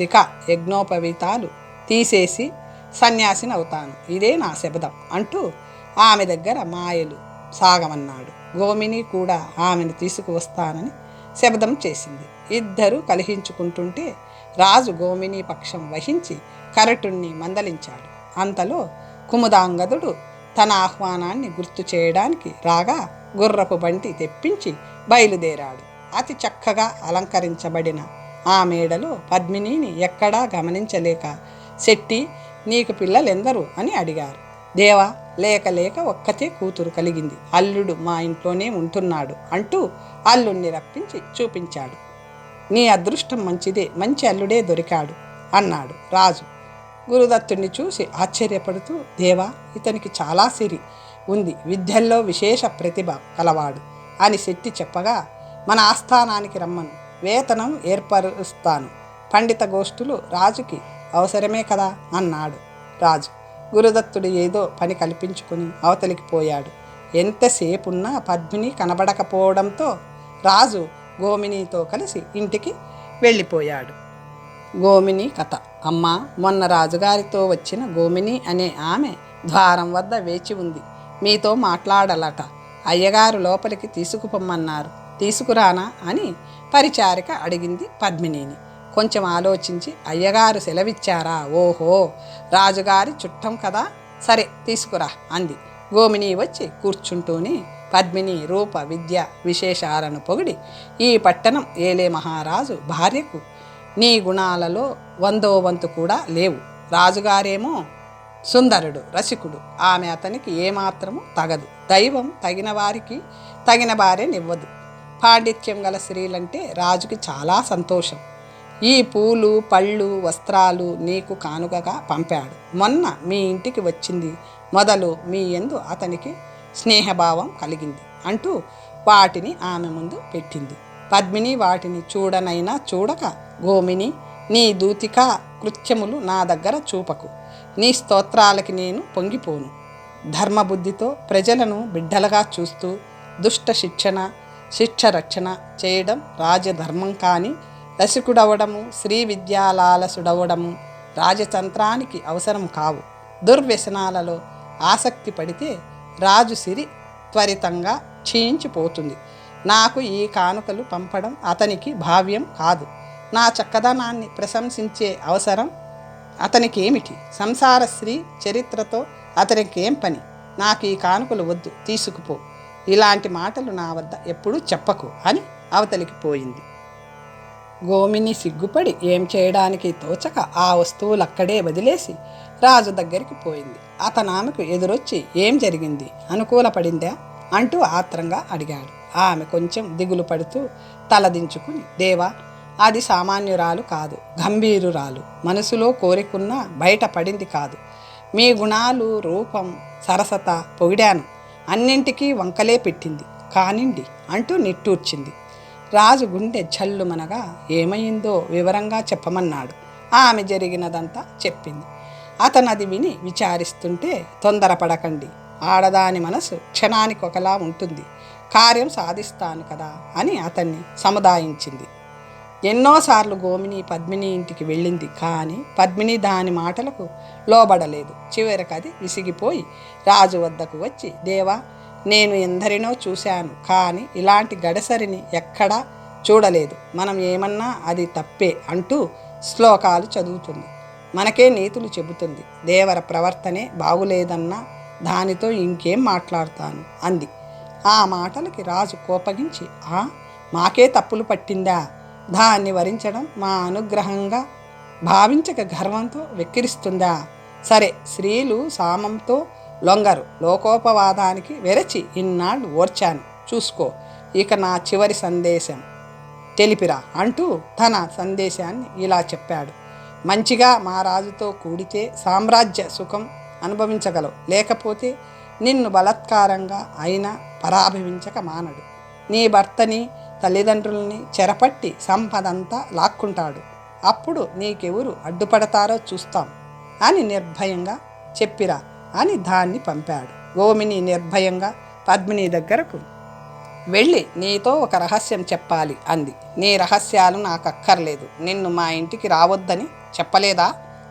యజ్ఞోపవీతాలు తీసేసి సన్యాసిని అవుతాను, ఇదే నా శబదం అంటూ ఆమె దగ్గర మాయలు సాగమన్నాడు. గోమిని కూడా ఆమెను తీసుకువస్తానని శబదం చేసింది. ఇద్దరూ కలహించుకుంటుంటే రాజు గోమిని పక్షం వహించి కరటుణ్ణి మందలించాడు. అంతలో కుముదాంగదుడు తన ఆహ్వానాన్ని గుర్తు చేయడానికి రాగా గుర్రపు బండి తెప్పించి బయలుదేరాడు. అతి చక్కగా అలంకరించబడిన ఆ మేడలో పద్మినిని ఎక్కడా గమనించలేక, శెట్టి, నీకు పిల్లలెందరు అని అడిగారు. దేవా, లేక ఒక్కతే కూతురు కలిగింది, అల్లుడు మా ఇంట్లోనే ఉంటున్నాడు అంటూ అల్లుణ్ణి రప్పించి చూపించాడు. నీ అదృష్టం మంచిదే, మంచి అల్లుడే దొరికాడు అన్నాడు రాజు. గురుదత్తుణ్ణి చూసి ఆశ్చర్యపడుతూ, దేవా, ఇతనికి చాలా సిరి ఉంది, విద్యల్లో విశేష ప్రతిభ కలవాడు అని శెట్టి చెప్పగా, మన ఆస్థానానికి రమ్మను, వేతనం ఏర్పరుస్తాను, పండిత గోష్ఠులు రాజుకి అవసరమే కదా అన్నాడు రాజు. గురుదత్తుడు ఏదో పని కల్పించుకుని అవతలికి పోయాడు. ఎంతసేపున్నా పద్మిని కనబడకపోవడంతో రాజు గోమినితో కలిసి ఇంటికి వెళ్ళిపోయాడు. గోమిని కథ. అమ్మ, మొన్న రాజుగారితో వచ్చిన గోమిని అనే ఆమె ద్వారం వద్ద వేచి ఉంది, మీతో మాట్లాడాలట. అయ్యగారు లోపలికి తీసుకుపోమన్నారు, తీసుకురానా అని పరిచారిక అడిగింది పద్మినిని. కొంచెం ఆలోచించి, అయ్యగారు సెలవిచ్చారా? ఓహో, రాజుగారి చుట్టం కదా, సరే తీసుకురా అంది. గోమిని వచ్చి కూర్చుంటూనే పద్మిని రూప విద్య విశేషాలను పొగిడి, ఈ పట్టణం ఏలే మహారాజు భార్యకు నీ గుణాలలో 100వ వంతు కూడా లేవు. రాజుగారేమో సుందరుడు, రసికుడు, ఆమె అతనికి ఏమాత్రము తగదు. దైవం తగిన వారికి తగిన భార్యనివ్వదు. పాండిత్యం గల స్త్రీలంటే రాజుకి చాలా సంతోషం. ఈ పూలు, పళ్ళు, వస్త్రాలు నీకు కానుకగా పంపాడు. మొన్న మీ ఇంటికి వచ్చింది మొదలు మీ యందు అతనికి స్నేహభావం కలిగింది అంటూ వాటిని ఆమె ముందు పెట్టింది. పద్మిని వాటిని చూడనైనా చూడక, గోమిని, నీ దూతికా కృత్యములు నా దగ్గర చూపకు. నీ స్తోత్రాలకి నేను పొంగిపోను. ధర్మబుద్ధితో ప్రజలను బిడ్డలుగా చూస్తూ దుష్ట శిక్ష రక్షణ చేయడం రాజధర్మం. కానీ రసికుడవడము, శ్రీ విద్యాలాలసుడవడము రాజతంత్రానికి అవసరం కావు. దుర్వ్యసనాలలో ఆసక్తి పడితే రాజు సిరి త్వరితంగా క్షీణించిపోతుంది. నాకు ఈ కానుకలు పంపడం అతనికి భావ్యం కాదు. నా చక్కదనాన్ని ప్రశంసించే అవసరం అతనికి ఏమిటి? సంసార స్త్రీ చరిత్రతో అతనికేం పని? నాకు ఈ కానుకలు వద్దు, తీసుకుపో. ఇలాంటి మాటలు నా వద్ద ఎప్పుడూ చెప్పకు అని అవతలికి పోయింది. గోమిని సిగ్గుపడి ఏం చేయడానికి తోచక ఆ వస్తువులక్కడే వదిలేసి రాజు దగ్గరికి పోయింది. అతను ఆమెకు ఎదురొచ్చి ఏం జరిగింది, అనుకూలపడిందా అంటూ ఆత్రంగా అడిగాడు. ఆమె కొంచెం దిగులు పడుతూ తలదించుకుని, దేవా, అది సామాన్యురాలు కాదు, గంభీరురాలు. మనసులో కోరికున్నా బయట పడింది కాదు. మీ గుణాలు, రూపం, సరసత పొగిడాను. అన్నింటికీ వంకలే పెట్టింది కానిండి అంటూ నిట్టూర్చింది. రాజు గుండె జల్లుమనగా ఏమైందో వివరంగా చెప్పమన్నాడు. ఆమె జరిగినదంతా చెప్పింది. అతను అది విని విచారిస్తుంటే, తొందరపడకండి, ఆడదాని మనసు క్షణానికి ఒకలా ఉంటుంది, కార్యం సాధిస్తాను కదా అని అతన్ని సముదాయించింది. ఎన్నోసార్లు గోమిని పద్మిని ఇంటికి వెళ్ళింది. కానీ పద్మిని దాని మాటలకు లోబడలేదు. చివరికి అది విసిగిపోయి రాజు వద్దకు వచ్చి, దేవా, నేను ఎందరినో చూశాను, కానీ ఇలాంటి గడసరిని ఎక్కడా చూడలేదు. మనం ఏమన్నా అది తప్పే అంటూ శ్లోకాలు చదువుతుంది. మనకే నీతులు చెబుతుంది. దేవర ప్రవర్తనే బాగులేదన్నా దానితో ఇంకేం మాట్లాడతాను అంది. ఆ మాటలకి రాజు కోపగించి, మాకే తప్పులు పట్టిందా? దాన్ని వరించడం మా అనుగ్రహంగా భావించక గర్వంతో వెక్కిరిస్తుందా? సరే, స్త్రీలు సామంతో లొంగరు. లోకోపవాదానికి వెరచి ఇన్నాళ్ళు ఓర్చాను, చూసుకో. ఇక నా చివరి సందేశం తెలిపిరా అంటూ తన సందేశాన్ని ఇలా చెప్పాడు. మంచిగా మా రాజుతో కూడితే సామ్రాజ్య సుఖం అనుభవించగలవు, లేకపోతే నిన్ను బలాత్కారంగా అయినా పరాభవించక మానడు. నీ భర్తని, తల్లిదండ్రుల్ని చెరపట్టి సంపదంతా లాక్కుంటాడు. అప్పుడు నీకెవరు అడ్డుపడతారో చూస్తాం అని నిర్భయంగా చెప్పిరా అని దాన్ని పంపాడు. గోమిని నిర్భయంగా పద్మిని దగ్గరకు వెళ్ళి, నీతో ఒక రహస్యం చెప్పాలి అంది. నీ రహస్యాలు నాకు అక్కర్లేదు. నిన్ను మా ఇంటికి రావద్దని చెప్పలేదా?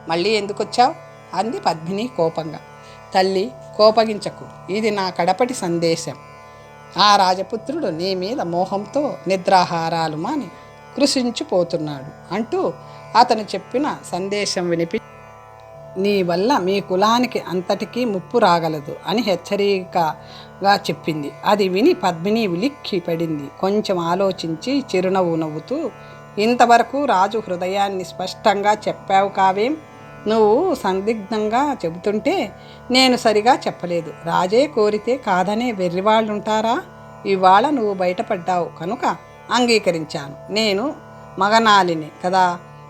మళ్ళీ ఎందుకు వచ్చావు అంది పద్మిని కోపంగా. తల్లి, కోపగించకు, ఇది నా కడపటి సందేశం. ఆ రాజపుత్రుడు నీ మీద మోహంతో నిద్రాహారాలు మాని కృషించిపోతున్నాడు అంటూ అతను చెప్పిన సందేశం వినిపి, నీ వల్ల మీ కులానికి అంతటికీ ముప్పు రాగలదు అని హెచ్చరికగా చెప్పింది. అది విని పద్మిని ఉలిక్కి పడింది. కొంచెం ఆలోచించి చిరునవ్వు నవ్వుతూ, ఇంతవరకు రాజు హృదయాన్ని స్పష్టంగా చెప్పావు కావేం? నువ్వు సందిగ్ధంగా చెబుతుంటే నేను సరిగా చెప్పలేదు. రాజే కోరితే కాదనే వెర్రివాళ్ళుంటారా? ఇవాళ నువ్వు బయటపడ్డావు కనుక అంగీకరించాను. నేను మగనాలిని కదా.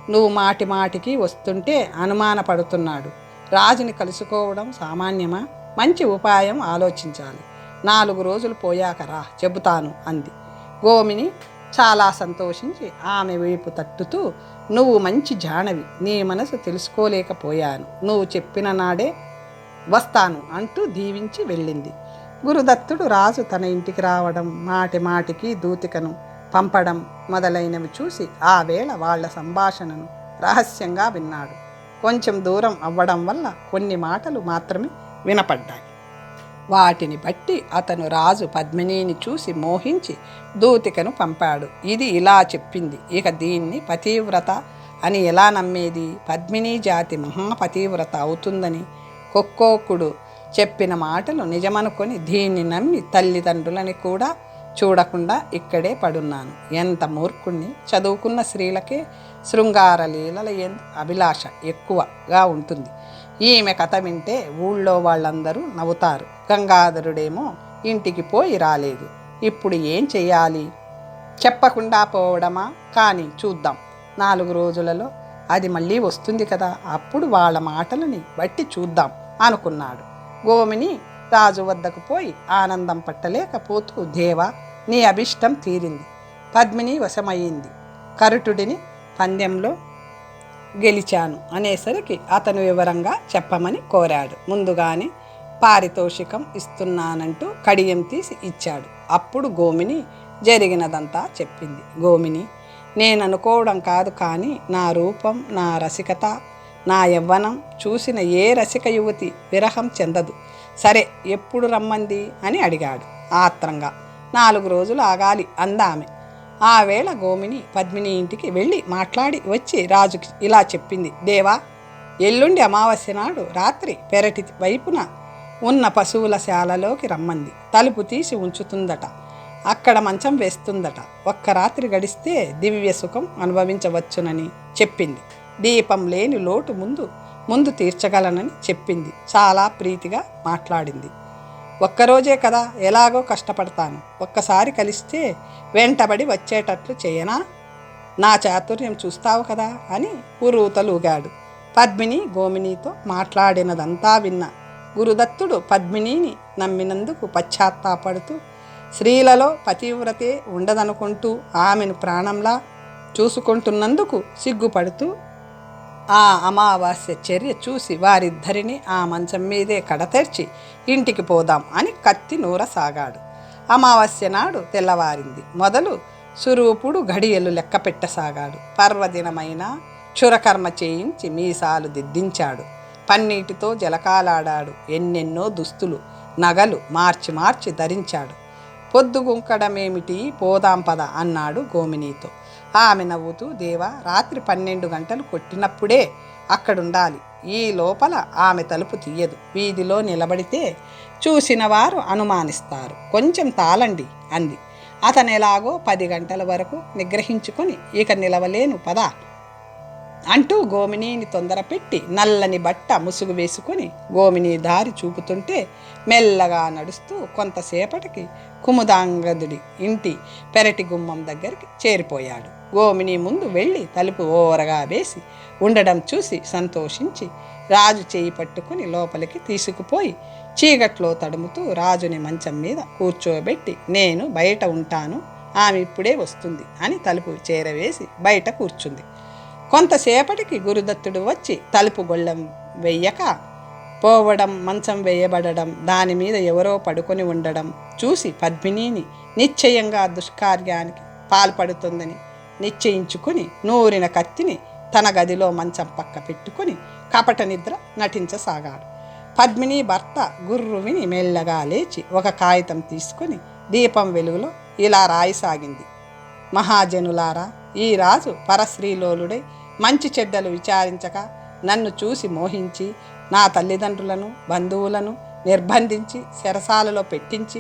నువ్వు మాటి మాటికి వస్తుంటే అనుమానపడుతున్నాడు. రాజుని కలుసుకోవడం సామాన్యమా? మంచి ఉపాయం ఆలోచించాలి. 4 రోజులు పోయాక రా, చెబుతాను అంది. గోమిని చాలా సంతోషించి ఆమె వైపు తట్టుతూ, నువ్వు మంచి జానవి, నీ మనసు తెలుసుకోలేకపోయాను. నువ్వు చెప్పిన నాడే వస్తాను అంటూ దీవించి వెళ్ళింది. గురుదత్తుడు రాజు తన ఇంటికి రావడం, మాటి మాటికి దూతికను పంపడం మొదలైనవి చూసి ఆ వేళ వాళ్ల సంభాషణను రహస్యంగా విన్నాడు. కొంచెం దూరం అవ్వడం వల్ల కొన్ని మాటలు మాత్రమే వినపడ్డాయి. వాటిని బట్టి అతను రాజు పద్మినిని చూసి మోహించి దూతికను పంపాడు. ఇది ఇలా చెప్పింది. ఇక దీన్ని పతివ్రత అని ఎలా నమ్మేది? పద్మిని జాతి మహాపతివ్రత అవుతుందని కొక్కోకుడు చెప్పిన మాటలు నిజమనుకొని దీన్ని నమ్మి తల్లిదండ్రులని కూడా చూడకుండా ఇక్కడే పడున్నాను. ఎంత మూర్ఖుణ్ణి! చదువుకున్న స్త్రీలకే శృంగార లీలల అభిలాష ఎక్కువగా ఉంటుంది. ఈమె కథ వింటే ఊళ్ళో వాళ్ళందరూ నవ్వుతారు. గంగాధరుడేమో ఇంటికి పోయి రాలేదు. ఇప్పుడు ఏం చెయ్యాలి? చెప్పకుండా పోవడమా? కానీ చూద్దాం. 4 రోజులలో అది మళ్ళీ వస్తుంది కదా, అప్పుడు వాళ్ళ మాటలని బట్టి చూద్దాం అనుకున్నాడు. గోమిని రాజు వద్దకు పోయి ఆనందం పట్టలేకపోతూ, దేవా, నీ అభిష్టం తీరింది. పద్మిని వశమయ్యింది. కరుటుడిని పందెంలో గెలిచాను అనేసరికి అతను వివరంగా చెప్పమని కోరాడు. ముందుగానే పారితోషికం ఇస్తున్నానంటూ కడియం తీసి ఇచ్చాడు. అప్పుడు గోమిని జరిగినదంతా చెప్పింది. గోమిని, నేననుకోవడం కాదు, కానీ నా రూపం, నా రసికత, నా యవ్వనం చూసిన ఏ రసిక యువతి విరహం చెందదు. సరే, ఎప్పుడు రమ్మంది అని అడిగాడు ఆత్రంగా. 4 రోజులు ఆగాలి అందామె. ఆ వేళ గోమిని పద్మిని ఇంటికి వెళ్ళి మాట్లాడి వచ్చి రాజుకి ఇలా చెప్పింది. దేవా, ఎల్లుండి అమావాస్య నాడు రాత్రి పెరటి వైపున ఉన్న పశువుల శాలలోకి రమ్మంది. తలుపు తీసి ఉంచుతుందట. అక్కడ మంచం వేస్తుందట. ఒక్క రాత్రి గడిస్తే దివ్య సుఖం అనుభవించవచ్చునని చెప్పింది. దీపం లేని లోటు ముందు తీర్చగలనని చెప్పింది. చాలా ప్రీతిగా మాట్లాడింది. ఒక్కరోజే కదా, ఎలాగో కష్టపడతాను. ఒక్కసారి కలిస్తే వెంటబడి వచ్చేటట్లు చేయనా? నా చాతుర్యం చూస్తావు కదా అని ఉరూతలూగాడు. పద్మిని గోమినితో మాట్లాడినదంతా విన్న గురుదత్తుడు పద్మినిని నమ్మినందుకు పశ్చాత్తాపడుతూ, స్త్రీలలో పతివ్రతే ఉండదనుకుంటూ ఆమెను ప్రాణంలా చూసుకుంటున్నందుకు సిగ్గుపడుతూ, ఆ అమావాస్య చర్య చూసి వారిద్దరిని ఆ మంచం మీదే కడతెర్చి ఇంటికి పోదాం అని కత్తి నూరసాగాడు. అమావాస్య నాడు తెల్లవారింది మొదలు సురూపుడు ఘడియలు లెక్క పెట్టసాగాడు. పర్వదినమైన క్షురకర్మ చేయించి మీసాలు దిద్దించాడు. పన్నీటితో జలకాలాడాడు. ఎన్నెన్నో దుస్తులు, నగలు మార్చి ధరించాడు. పొద్దుగుంకడమేమిటి, పోదాం పద అన్నాడు గోమినితో. ఆమె నవ్వుతూ, దేవా, రాత్రి 12 గంటలు కొట్టినప్పుడే అక్కడుండాలి. ఈ లోపల ఆమె తలుపు తీయదు. వీధిలో నిలబడితే చూసిన వారు అనుమానిస్తారు. కొంచెం తాళండి అంది. అతనెలాగో 10 గంటల వరకు నిగ్రహించుకొని, ఇక నిలవలేను పద అంటూ గోమినిని తొందరపెట్టి నల్లని బట్ట ముసుగు వేసుకొని గోమిని దారి చూపుతుంటే మెల్లగా నడుస్తూ కొంతసేపటికి కుముదాంగదుడి ఇంటి పెరటి గుమ్మం దగ్గరికి చేరిపోయాడు. గోమిని ముందు వెళ్ళి తలుపు ఓరగా వేసి ఉండడం చూసి సంతోషించి రాజు చేయి పట్టుకుని లోపలికి తీసుకుపోయి చీకట్లో తడుముతూ రాజుని మంచం మీద కూర్చోబెట్టి, నేను బయట ఉంటాను, ఆమె ఇప్పుడే వస్తుంది అని తలుపు చేరవేసి బయట కూర్చుంది. కొంతసేపటికి గురుదత్తుడు వచ్చి తలుపు గొళ్ళెం వెయ్యక పోవడం, మంచం వేయబడడం, దాని మీద ఎవరో పడుకొని ఉండడం చూసి పద్మినిని నిశ్చయంగా దుష్కార్యానికి పాల్పడుతుందని నిశ్చయించుకుని నూరిన కత్తిని తన గదిలో మంచం పక్క పెట్టుకుని కపట నిద్ర నటించసాగాడు. పద్మిని భర్త గుర్రు విని మెల్లగా లేచి ఒక కాగితం తీసుకొని దీపం వెలుగులో ఇలా రాయసాగింది. మహాజనులారా, ఈ రాజు పరశ్రీలోలుడై మంచి చెడ్డలు విచారించక నన్ను చూసి మోహించి నా తల్లిదండ్రులను బంధువులను నిర్బంధించి చెరసాలలో పెట్టించి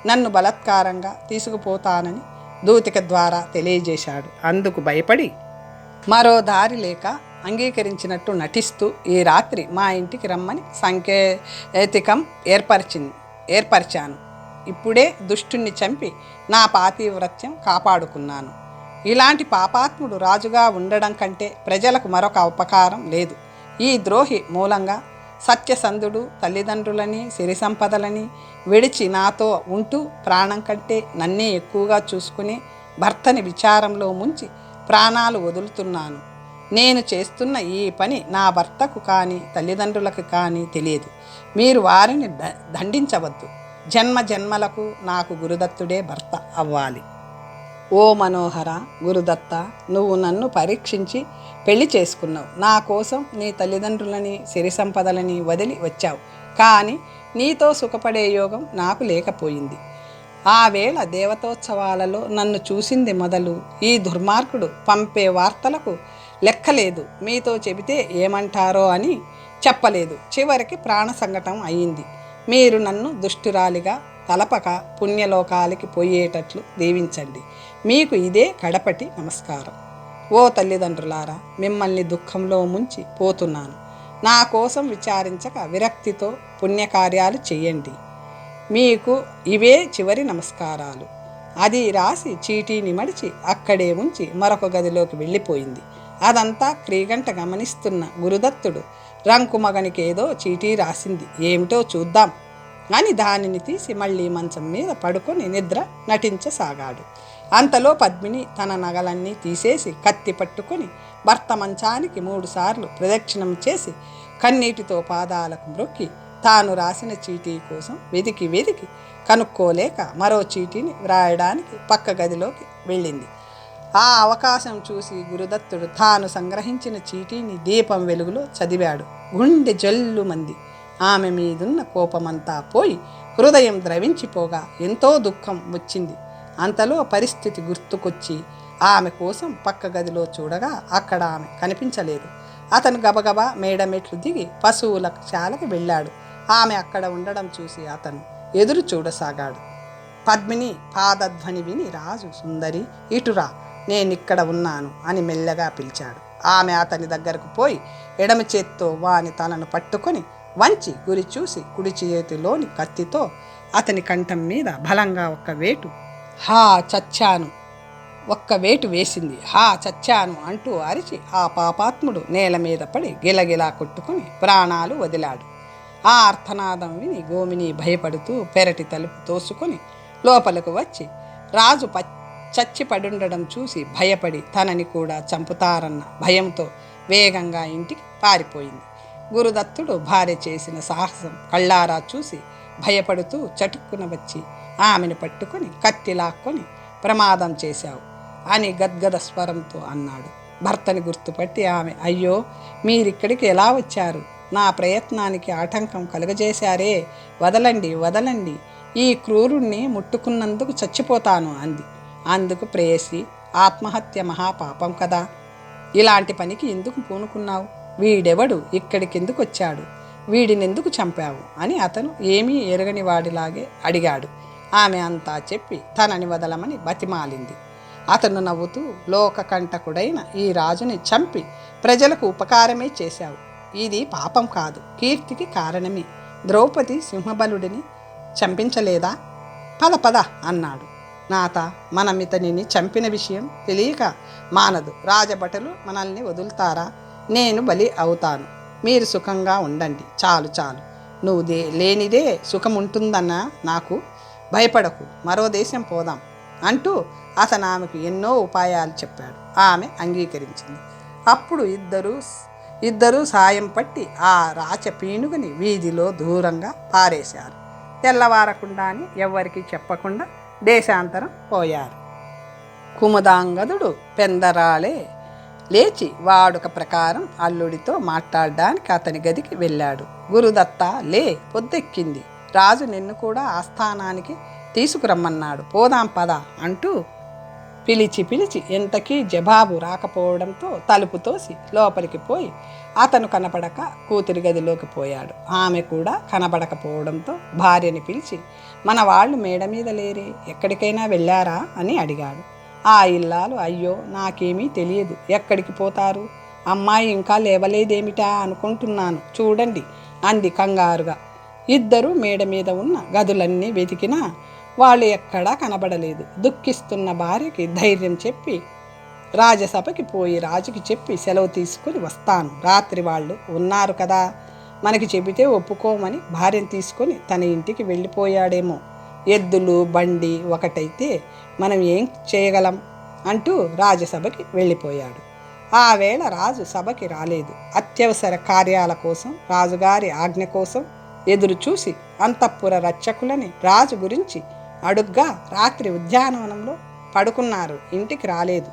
నన్ను బలాత్కారంగా తీసుకుపోతానని దూతిక ద్వారా తెలియజేశాడు. అందుకు భయపడి మరో దారి లేక అంగీకరించినట్టు నటిస్తూ ఈ రాత్రి మా ఇంటికి రమ్మని సాంకేతికం ఏర్పరిచాను. ఇప్పుడే దుష్టుణ్ణి చంపి నా పాతివ్రత్యం కాపాడుకున్నాను. ఇలాంటి పాపాత్ముడు రాజుగా ఉండడం కంటే ప్రజలకు మరొక ఉపకారం లేదు. ఈ ద్రోహి మూలంగా సత్యసంధుడు తల్లిదండ్రులని సిరి సంపదలని విడిచి నాతో ఉంటూ ప్రాణం కంటే నన్నే ఎక్కువగా చూసుకుని భర్తని విచారంలో ముంచి ప్రాణాలు వదులుతున్నాను. నేను చేస్తున్న ఈ పని నా భర్తకు కానీ తల్లిదండ్రులకు కానీ తెలియదు. మీరు వారిని దండించవద్దు. జన్మ జన్మలకు నాకు గురుదత్తుడే భర్త అవ్వాలి. ఓ మనోహర, గురుదత్త, నువ్వు నన్ను పరీక్షించి పెళ్లి చేసుకున్నావు. నా కోసం నీ తల్లిదండ్రులని సిరి సంపదలని వదిలి వచ్చావు. కానీ నీతో సుఖపడే యోగం నాకు లేకపోయింది. ఆ వేళ దేవతోత్సవాలలో నన్ను చూసింది మొదలు ఈ దుర్మార్గుడు పంపే వార్తలకు లెక్కలేదు. మీతో చెబితే ఏమంటారో అని చెప్పలేదు. చివరికి ప్రాణ సంకటం అయింది. మీరు నన్ను దుష్టురాలిగా తలపక పుణ్యలోకాలకి పోయేటట్లు దీవించండి. మీకు ఇదే కడపటి నమస్కారం. ఓ తల్లిదండ్రులారా, మిమ్మల్ని దుఃఖంలో ముంచి పోతున్నాను. నా కోసం విచారించక విరక్తితో పుణ్యకార్యాలు చెయ్యండి. మీకు ఇవే చివరి నమస్కారాలు. అది రాసి చీటీని మడిచి అక్కడే ఉంచి మరొక గదిలోకి వెళ్ళిపోయింది. అదంతా క్రీగంట గమనిస్తున్న గురుదత్తుడు రంకుమగనికేదో చీటీ రాసింది, ఏమిటో చూద్దాం అని దానిని తీసి మళ్ళీ మంచం మీద పడుకొని నిద్ర నటించసాగాడు. అంతలో పద్మిని తన నగలన్నీ తీసేసి కత్తి పట్టుకొని భర్త మంచానికి 3 సార్లు ప్రదక్షిణం చేసి కన్నీటితో పాదాలకు మ్రొక్కి తాను రాసిన చీటీ కోసం వెదికి కనుక్కోలేక మరో చీటీని వ్రాయడానికి పక్క గదిలోకి వెళ్ళింది. ఆ అవకాశం చూసి గురుదత్తుడు తాను సంగ్రహించిన చీటీని దీపం వెలుగులో చదివాడు. గుండె జల్లుమంది. ఆమె మీదున్న కోపమంతా పోయి హృదయం ద్రవించిపోగా ఎంతో దుఃఖం వచ్చింది. అంతలో పరిస్థితి గుర్తుకొచ్చి ఆమె కోసం పక్క గదిలో చూడగా అక్కడ ఆమె కనిపించలేదు. అతను గబగబా మేడమెట్లు దిగి పశువుల శాలకి వెళ్ళాడు. ఆమె అక్కడ ఉండడం చూసి అతను ఎదురు చూడసాగాడు. పద్మిని పాదధ్వని విని రాజు, సుందరి ఇటురా, నేనిక్కడ ఉన్నాను అని మెల్లగా పిలిచాడు. ఆమె అతని దగ్గరకు పోయి ఎడమ చేత్తో వాని తలను పట్టుకొని వంచి గురి చూసి కుడి చేతిలోని కత్తితో అతని కంఠం మీద బలంగా ఒక్క వేటు వేసింది. హా చచ్చాను అంటూ అరిచి ఆ పాపాత్ముడు నేల మీద పడి గిలగిలా కొట్టుకుని ప్రాణాలు వదిలాడు. ఆ అర్థనాదం విని గోమిని భయపడుతూ పెరటి తలుపు తోసుకొని లోపలకు వచ్చి రాజు చచ్చి పడుండడం చూసి భయపడి తనని కూడా చంపుతారన్న భయంతో వేగంగా ఇంటికి పారిపోయింది. గురుదత్తుడు భార్య చేసిన సాహసం కళ్ళారా చూసి భయపడుతూ చటుక్కున వచ్చి ఆమెను పట్టుకొని కత్తి లాక్కొని ప్రమాదం చేశావు అని గద్గద స్వరంతో అన్నాడు. భర్తని గుర్తుపట్టి ఆమె, అయ్యో, మీరిక్కడికి ఎలా వచ్చారు? నా ప్రయత్నానికి ఆటంకం కలుగజేశారే, వదలండి, ఈ క్రూరుణ్ణి ముట్టుకున్నందుకు చచ్చిపోతాను అంది. అందుకు ప్రేయసి, ఆత్మహత్య మహాపాపం కదా, ఇలాంటి పనికి ఎందుకు పూనుకున్నావు? వీడెవడు? ఇక్కడికెందుకు వచ్చాడు? వీడినెందుకు చంపావు అని అతను ఏమీ ఎరగని వాడిలాగే అడిగాడు. ఆమె అంతా చెప్పి తనని వదలమని బతిమాలింది. అతను నవ్వుతూ, లోకకంటకుడైన ఈ రాజుని చంపి ప్రజలకు ఉపకారమే చేశావు. ఇది పాపం కాదు, కీర్తికి కారణమే. ద్రౌపది సింహబలుడిని చంపించలేదా? పద అన్నాడు. నాత, మనమితనిని చంపిన విషయం తెలియక మానదు. రాజభటులు మనల్ని వదులుతారా? నేను బలి అవుతాను. మీరు సుఖంగా ఉండండి. చాలు నువ్వు లేనిదే సుఖం ఉంటుందన్నా నాకు. భయపడకు, మరో దేశం పోదాం అంటూ అతను ఆమెకు ఎన్నో ఉపాయాలు చెప్పాడు. ఆమె అంగీకరించింది. అప్పుడు ఇద్దరూ సాయం పట్టి ఆ రాచ పీనుగుని వీధిలో దూరంగా పారేశారు. తెల్లవారకుండాని ఎవ్వరికీ చెప్పకుండా దేశాంతరం పోయారు. కుముదాంగదుడు పెందరాళే లేచి వాడుక ప్రకారం అల్లుడితో మాట్లాడడానికి అతని గదికి వెళ్ళాడు. గురుదత్త, లే, పొద్దెక్కింది. రాజు నిన్ను కూడా ఆస్థానానికి తీసుకురమ్మన్నాడు, పోదాం పద అంటూ పిలిచి ఎంతకీ జవాబు రాకపోవడంతో తలుపు తోసి లోపలికి పోయి అతను కనపడక కూతురి గదిలోకి పోయాడు. ఆమె కూడా కనపడకపోవడంతో భార్యని పిలిచి, మన వాళ్ళు మేడ మీద లేరే, ఎక్కడికైనా వెళ్ళారా అని అడిగాడు. ఆ ఇల్లాలు, అయ్యో, నాకేమీ తెలియదు, ఎక్కడికి పోతారు? అమ్మాయి ఇంకా లేవలేదేమిటా అనుకుంటున్నాను, చూడండి అంది కంగారుగా. ఇద్దరు మేడ మీద ఉన్న గదులన్నీ వెతికినా వాళ్ళు ఎక్కడా కనబడలేదు. దుఃఖిస్తున్న భార్యకి ధైర్యం చెప్పి రాజసభకి పోయి రాజుకి చెప్పి సెలవు తీసుకుని వస్తాను. రాత్రి వాళ్ళు ఉన్నారు కదా, మనకి చెబితే ఒప్పుకోమని భార్యను తీసుకొని తన ఇంటికి వెళ్ళిపోయాడేమో. ఎద్దులు బండి ఒకటైతే మనం ఏం చేయగలం అంటూ రాజసభకి వెళ్ళిపోయాడు. ఆ వేళ రాజు సభకి రాలేదు. అత్యవసర కార్యాల కోసం, రాజుగారి ఆజ్ఞ కోసం ఎదురు చూసి అంతఃపుర రక్షకులని రాజు గురించి అడుగ్గా రాత్రి ఉద్యానవనంలో పడుకున్నారు, ఇంటికి రాలేదు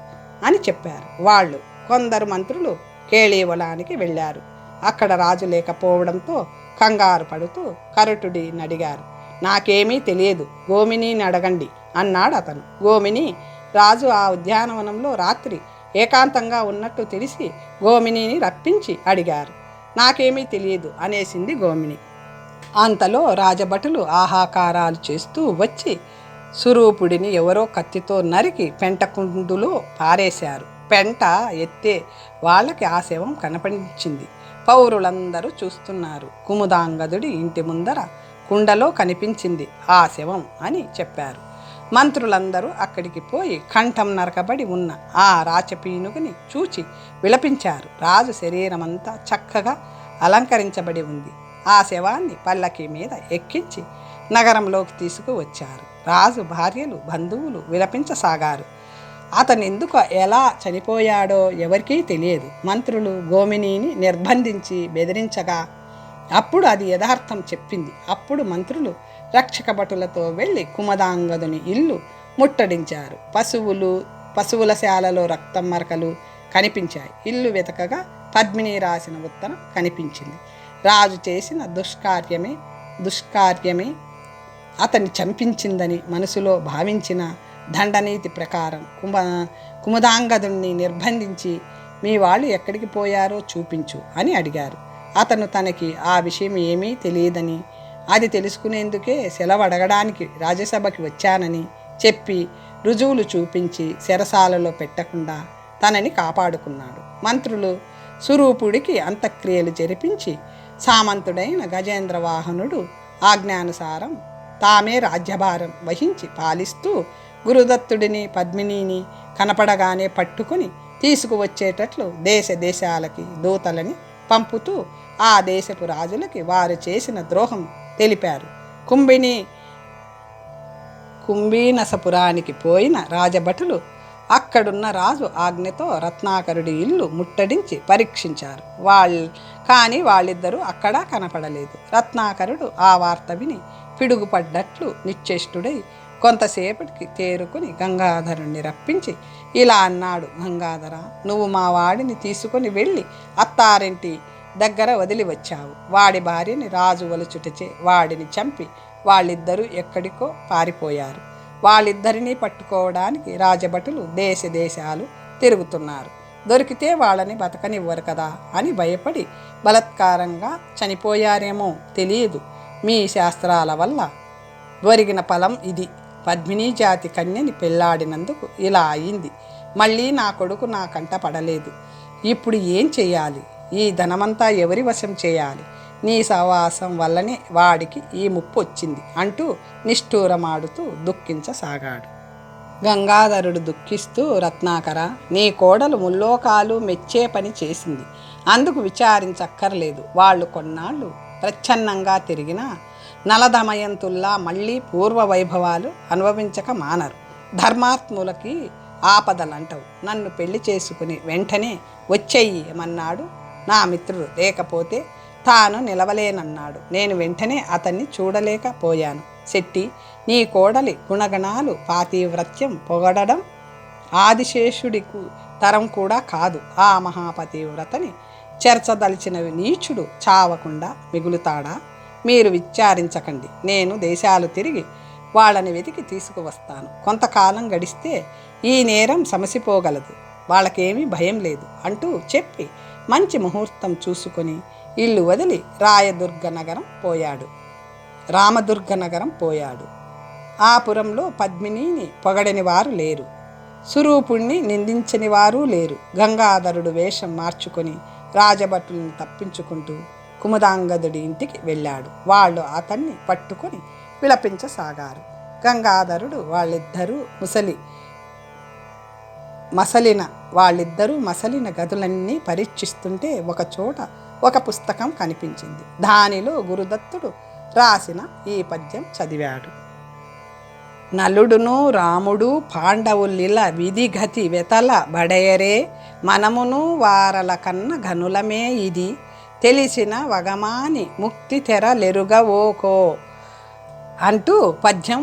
అని చెప్పారు. వాళ్ళు కొందరు మంత్రులు కేళీవలానికి వెళ్ళారు. అక్కడ రాజు లేకపోవడంతో కంగారు పడుతూ కరటుడిని అడిగారు. నాకేమీ తెలియదు, గోమినిని అడగండి అన్నాడు అతను. గోమిని, రాజు ఆ ఉద్యానవనంలో రాత్రి ఏకాంతంగా ఉన్నట్టు తెలిసి గోమినిని రప్పించి అడిగారు. నాకేమీ తెలియదు అనేసింది గోమిని. అంతలో రాజభటులు ఆహాకారాలు చేస్తూ వచ్చి సురూపుడిని ఎవరో కత్తితో నరికి పెంటకుండులో పారేశారు. పెంట ఎత్తే వాళ్ళకి ఆ శవం కనపడించింది. పౌరులందరూ చూస్తున్నారు. కుముదాంగదుడి ఇంటి ముందర కుండలో కనిపించింది ఆ శవం అని చెప్పారు. మంత్రులందరూ అక్కడికి పోయి కంఠం నరకబడి ఉన్న ఆ రాచపీనుగుని చూచి విలపించారు. రాజు శరీరమంతా చక్కగా అలంకరించబడి ఉంది. ఆ శవాన్ని పల్లకి మీద ఎక్కించి నగరంలోకి తీసుకువచ్చారు. రాజు భార్యలు, బంధువులు విలపించసాగారు. అతను ఎందుకు ఎలా చనిపోయాడో ఎవరికీ తెలియదు. మంత్రులు గోమినీని నిర్బంధించి బెదిరించగా అప్పుడు అది యథార్థం చెప్పింది. అప్పుడు మంత్రులు రక్షక భటులతో వెళ్ళి కుమదాంగదుని ఇల్లు ముట్టడించారు. పశువుల శాలలో రక్తం మరకలు కనిపించాయి. ఇల్లు వెతకగా పద్మిని రాసిన ఉత్తరం కనిపించింది. రాజు చేసిన దుష్కార్యమే అతన్ని చంపించిందని మనసులో భావించిన దండనీతి ప్రకారం కుముదాంగదుణ్ణి నిర్బంధించి మీ వాళ్ళు ఎక్కడికి పోయారో చూపించు అని అడిగారు. అతను తనకి ఆ విషయం ఏమీ తెలియదని, అది తెలుసుకునేందుకే సెలవు అడగడానికి రాజ్యసభకి వచ్చానని చెప్పి రుజువులు చూపించి చెరసాలలో పెట్టకుండా తనని కాపాడుకున్నాడు. మంత్రులు సురూపుడికి అంత్యక్రియలు జరిపించి సామంతుడైన గజేంద్ర వాహనుడు ఆజ్ఞానుసారం తామే రాజ్యభారం వహించి పాలిస్తూ గురుదత్తుడిని పద్మినిని కనపడగానే పట్టుకుని తీసుకువచ్చేటట్లు దేశాలకి దూతలని పంపుతూ ఆ దేశపు రాజులకి వారు చేసిన ద్రోహం తెలిపారు. కుంభీనసపురానికి పోయిన రాజభటులు అక్కడున్న రాజు ఆజ్ఞతో రత్నాకరుడి ఇల్లు ముట్టడించి పరీక్షించారు. కానీ వాళ్ళిద్దరూ అక్కడ కనపడలేదు. రత్నాకరుడు ఆ వార్త విని పిడుగుపడ్డట్లు నిశ్చేష్టుడై కొంతసేపటికి తేరుకుని గంగాధరుణ్ణి రప్పించి ఇలా అన్నాడు. గంగాధర, నువ్వు మా వాడిని తీసుకుని వెళ్ళి అత్తారింటి దగ్గర వదిలి వచ్చావు. వాడి భార్యని రాజు వలుచుటచే వాడిని చంపి వాళ్ళిద్దరూ ఎక్కడికో పారిపోయారు. వాళ్ళిద్దరినీ పట్టుకోవడానికి రాజభటులు దేశాలు తిరుగుతున్నారు. దొరికితే వాళ్ళని బతకనివ్వరు కదా అని భయపడి బలత్కారంగా చనిపోయారేమో తెలియదు. మీ శాస్త్రాల వల్ల ఒరిగిన ఫలం ఇది. పద్మినీ జాతి కన్యని పెళ్లాడినందుకు ఇలా అయింది. మళ్ళీ నా కొడుకు నా కంట పడలేదు. ఇప్పుడు ఏం చెయ్యాలి? ఈ ధనమంతా ఎవరి వశం చేయాలి? నీ సహవాసం వల్లనే వాడికి ఈ ముప్పు వచ్చింది అంటూ నిష్ఠూరమాడుతూ దుఃఖించసాగాడు. గంగాధరుడు దుఃఖిస్తూ, రత్నాకర, నీ కోడలు ముల్లోకాలు మెచ్చే పని చేసింది. అందుకు విచారించక్కర్లేదు. వాళ్ళు కొన్నాళ్ళు ప్రచ్ఛన్నంగా తిరిగినా నలదమయంతుల్లా మళ్ళీ పూర్వ వైభవాలు అనుభవించక మానరు. ధర్మాత్ములకి ఆపదలంటవు. నన్ను పెళ్లి చేసుకుని వెంటనే వచ్చేయమన్నాడు నా మిత్రుడు. లేకపోతే తాను నిలవలేనన్నాడు. నేను వెంటనే అతన్ని చూడలేకపోయాను. శెట్టి, నీ కోడలి గుణగణాలు, పాతివ్రత్యం పొగడడం ఆదిశేషుడి తరం కూడా కాదు. ఆ మహాపతివ్రతని చెరచదలిచిన నీచుడు చావకుండా మిగులుతాడా? మీరు విచారించకండి. నేను దేశాలు తిరిగి వాళ్ళని వెతికి తీసుకువస్తాను. కొంతకాలం గడిస్తే ఈ నేరం సమసిపోగలదు. వాళ్ళకేమీ భయం లేదు అంటూ చెప్పి మంచి ముహూర్తం చూసుకొని ఇల్లు వదిలి రామదుర్గ నగరం పోయాడు. ఆ పురంలో పద్మినిని పొగడని వారు లేరు, సురూపుణ్ణి నిందించని వారు లేరు. గంగాధరుడు వేషం మార్చుకొని రాజభటులను తప్పించుకుంటూ కుముదాంగదుడి ఇంటికి వెళ్ళాడు. వాళ్ళు అతన్ని పట్టుకొని విలపించసాగారు. గంగాధరుడు వాళ్ళిద్దరూ మసలిన గదులన్నీ పరీక్షిస్తుంటే ఒకచోట ఒక పుస్తకం కనిపించింది. దానిలో గురుదత్తుడు రాసిన ఈ పద్యం చదివాడు. నలుడును రాముడు పాండవులిల విధిగతి వెతల బడయరే, మనమును వారల కన్న ఘనులమే ఇది, తెలిసిన వగమాని ముక్తి తెరలెరుగవోకో అంటూ పద్యం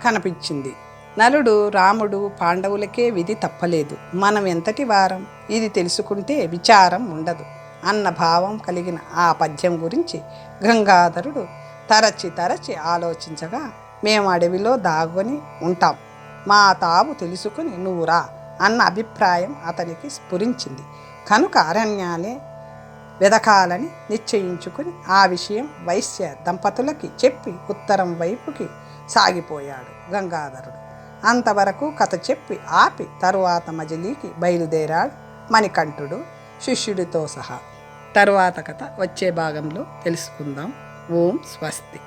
కనిపించింది. నలుడు రాముడు పాండవులకే విధి తప్పలేదు, మనం ఎంతటి వారం, ఇది తెలుసుకుంటే విచారం ఉండదు అన్న భావం కలిగిన ఆ పద్యం గురించి గంగాధరుడు తరచి ఆలోచించగా, మేము అడవిలో దాగుని ఉంటాం, మా తావు తెలుసుకుని నువ్వు రా అన్న అభిప్రాయం అతనికి స్ఫురించింది. కనుక అరణ్యాలే వెదకాలని నిశ్చయించుకుని ఆ విషయం వైశ్య దంపతులకి చెప్పి ఉత్తరం వైపుకి సాగిపోయాడు గంగాధరుడు. అంతవరకు కథ చెప్పి ఆపి తరువాత మజిలీకి బయలుదేరాడు మణికంఠుడు శిష్యుడితో సహా. తరువాత కథ వచ్చే భాగంలో తెలుసుకుందాం. ఓం స్వస్తి.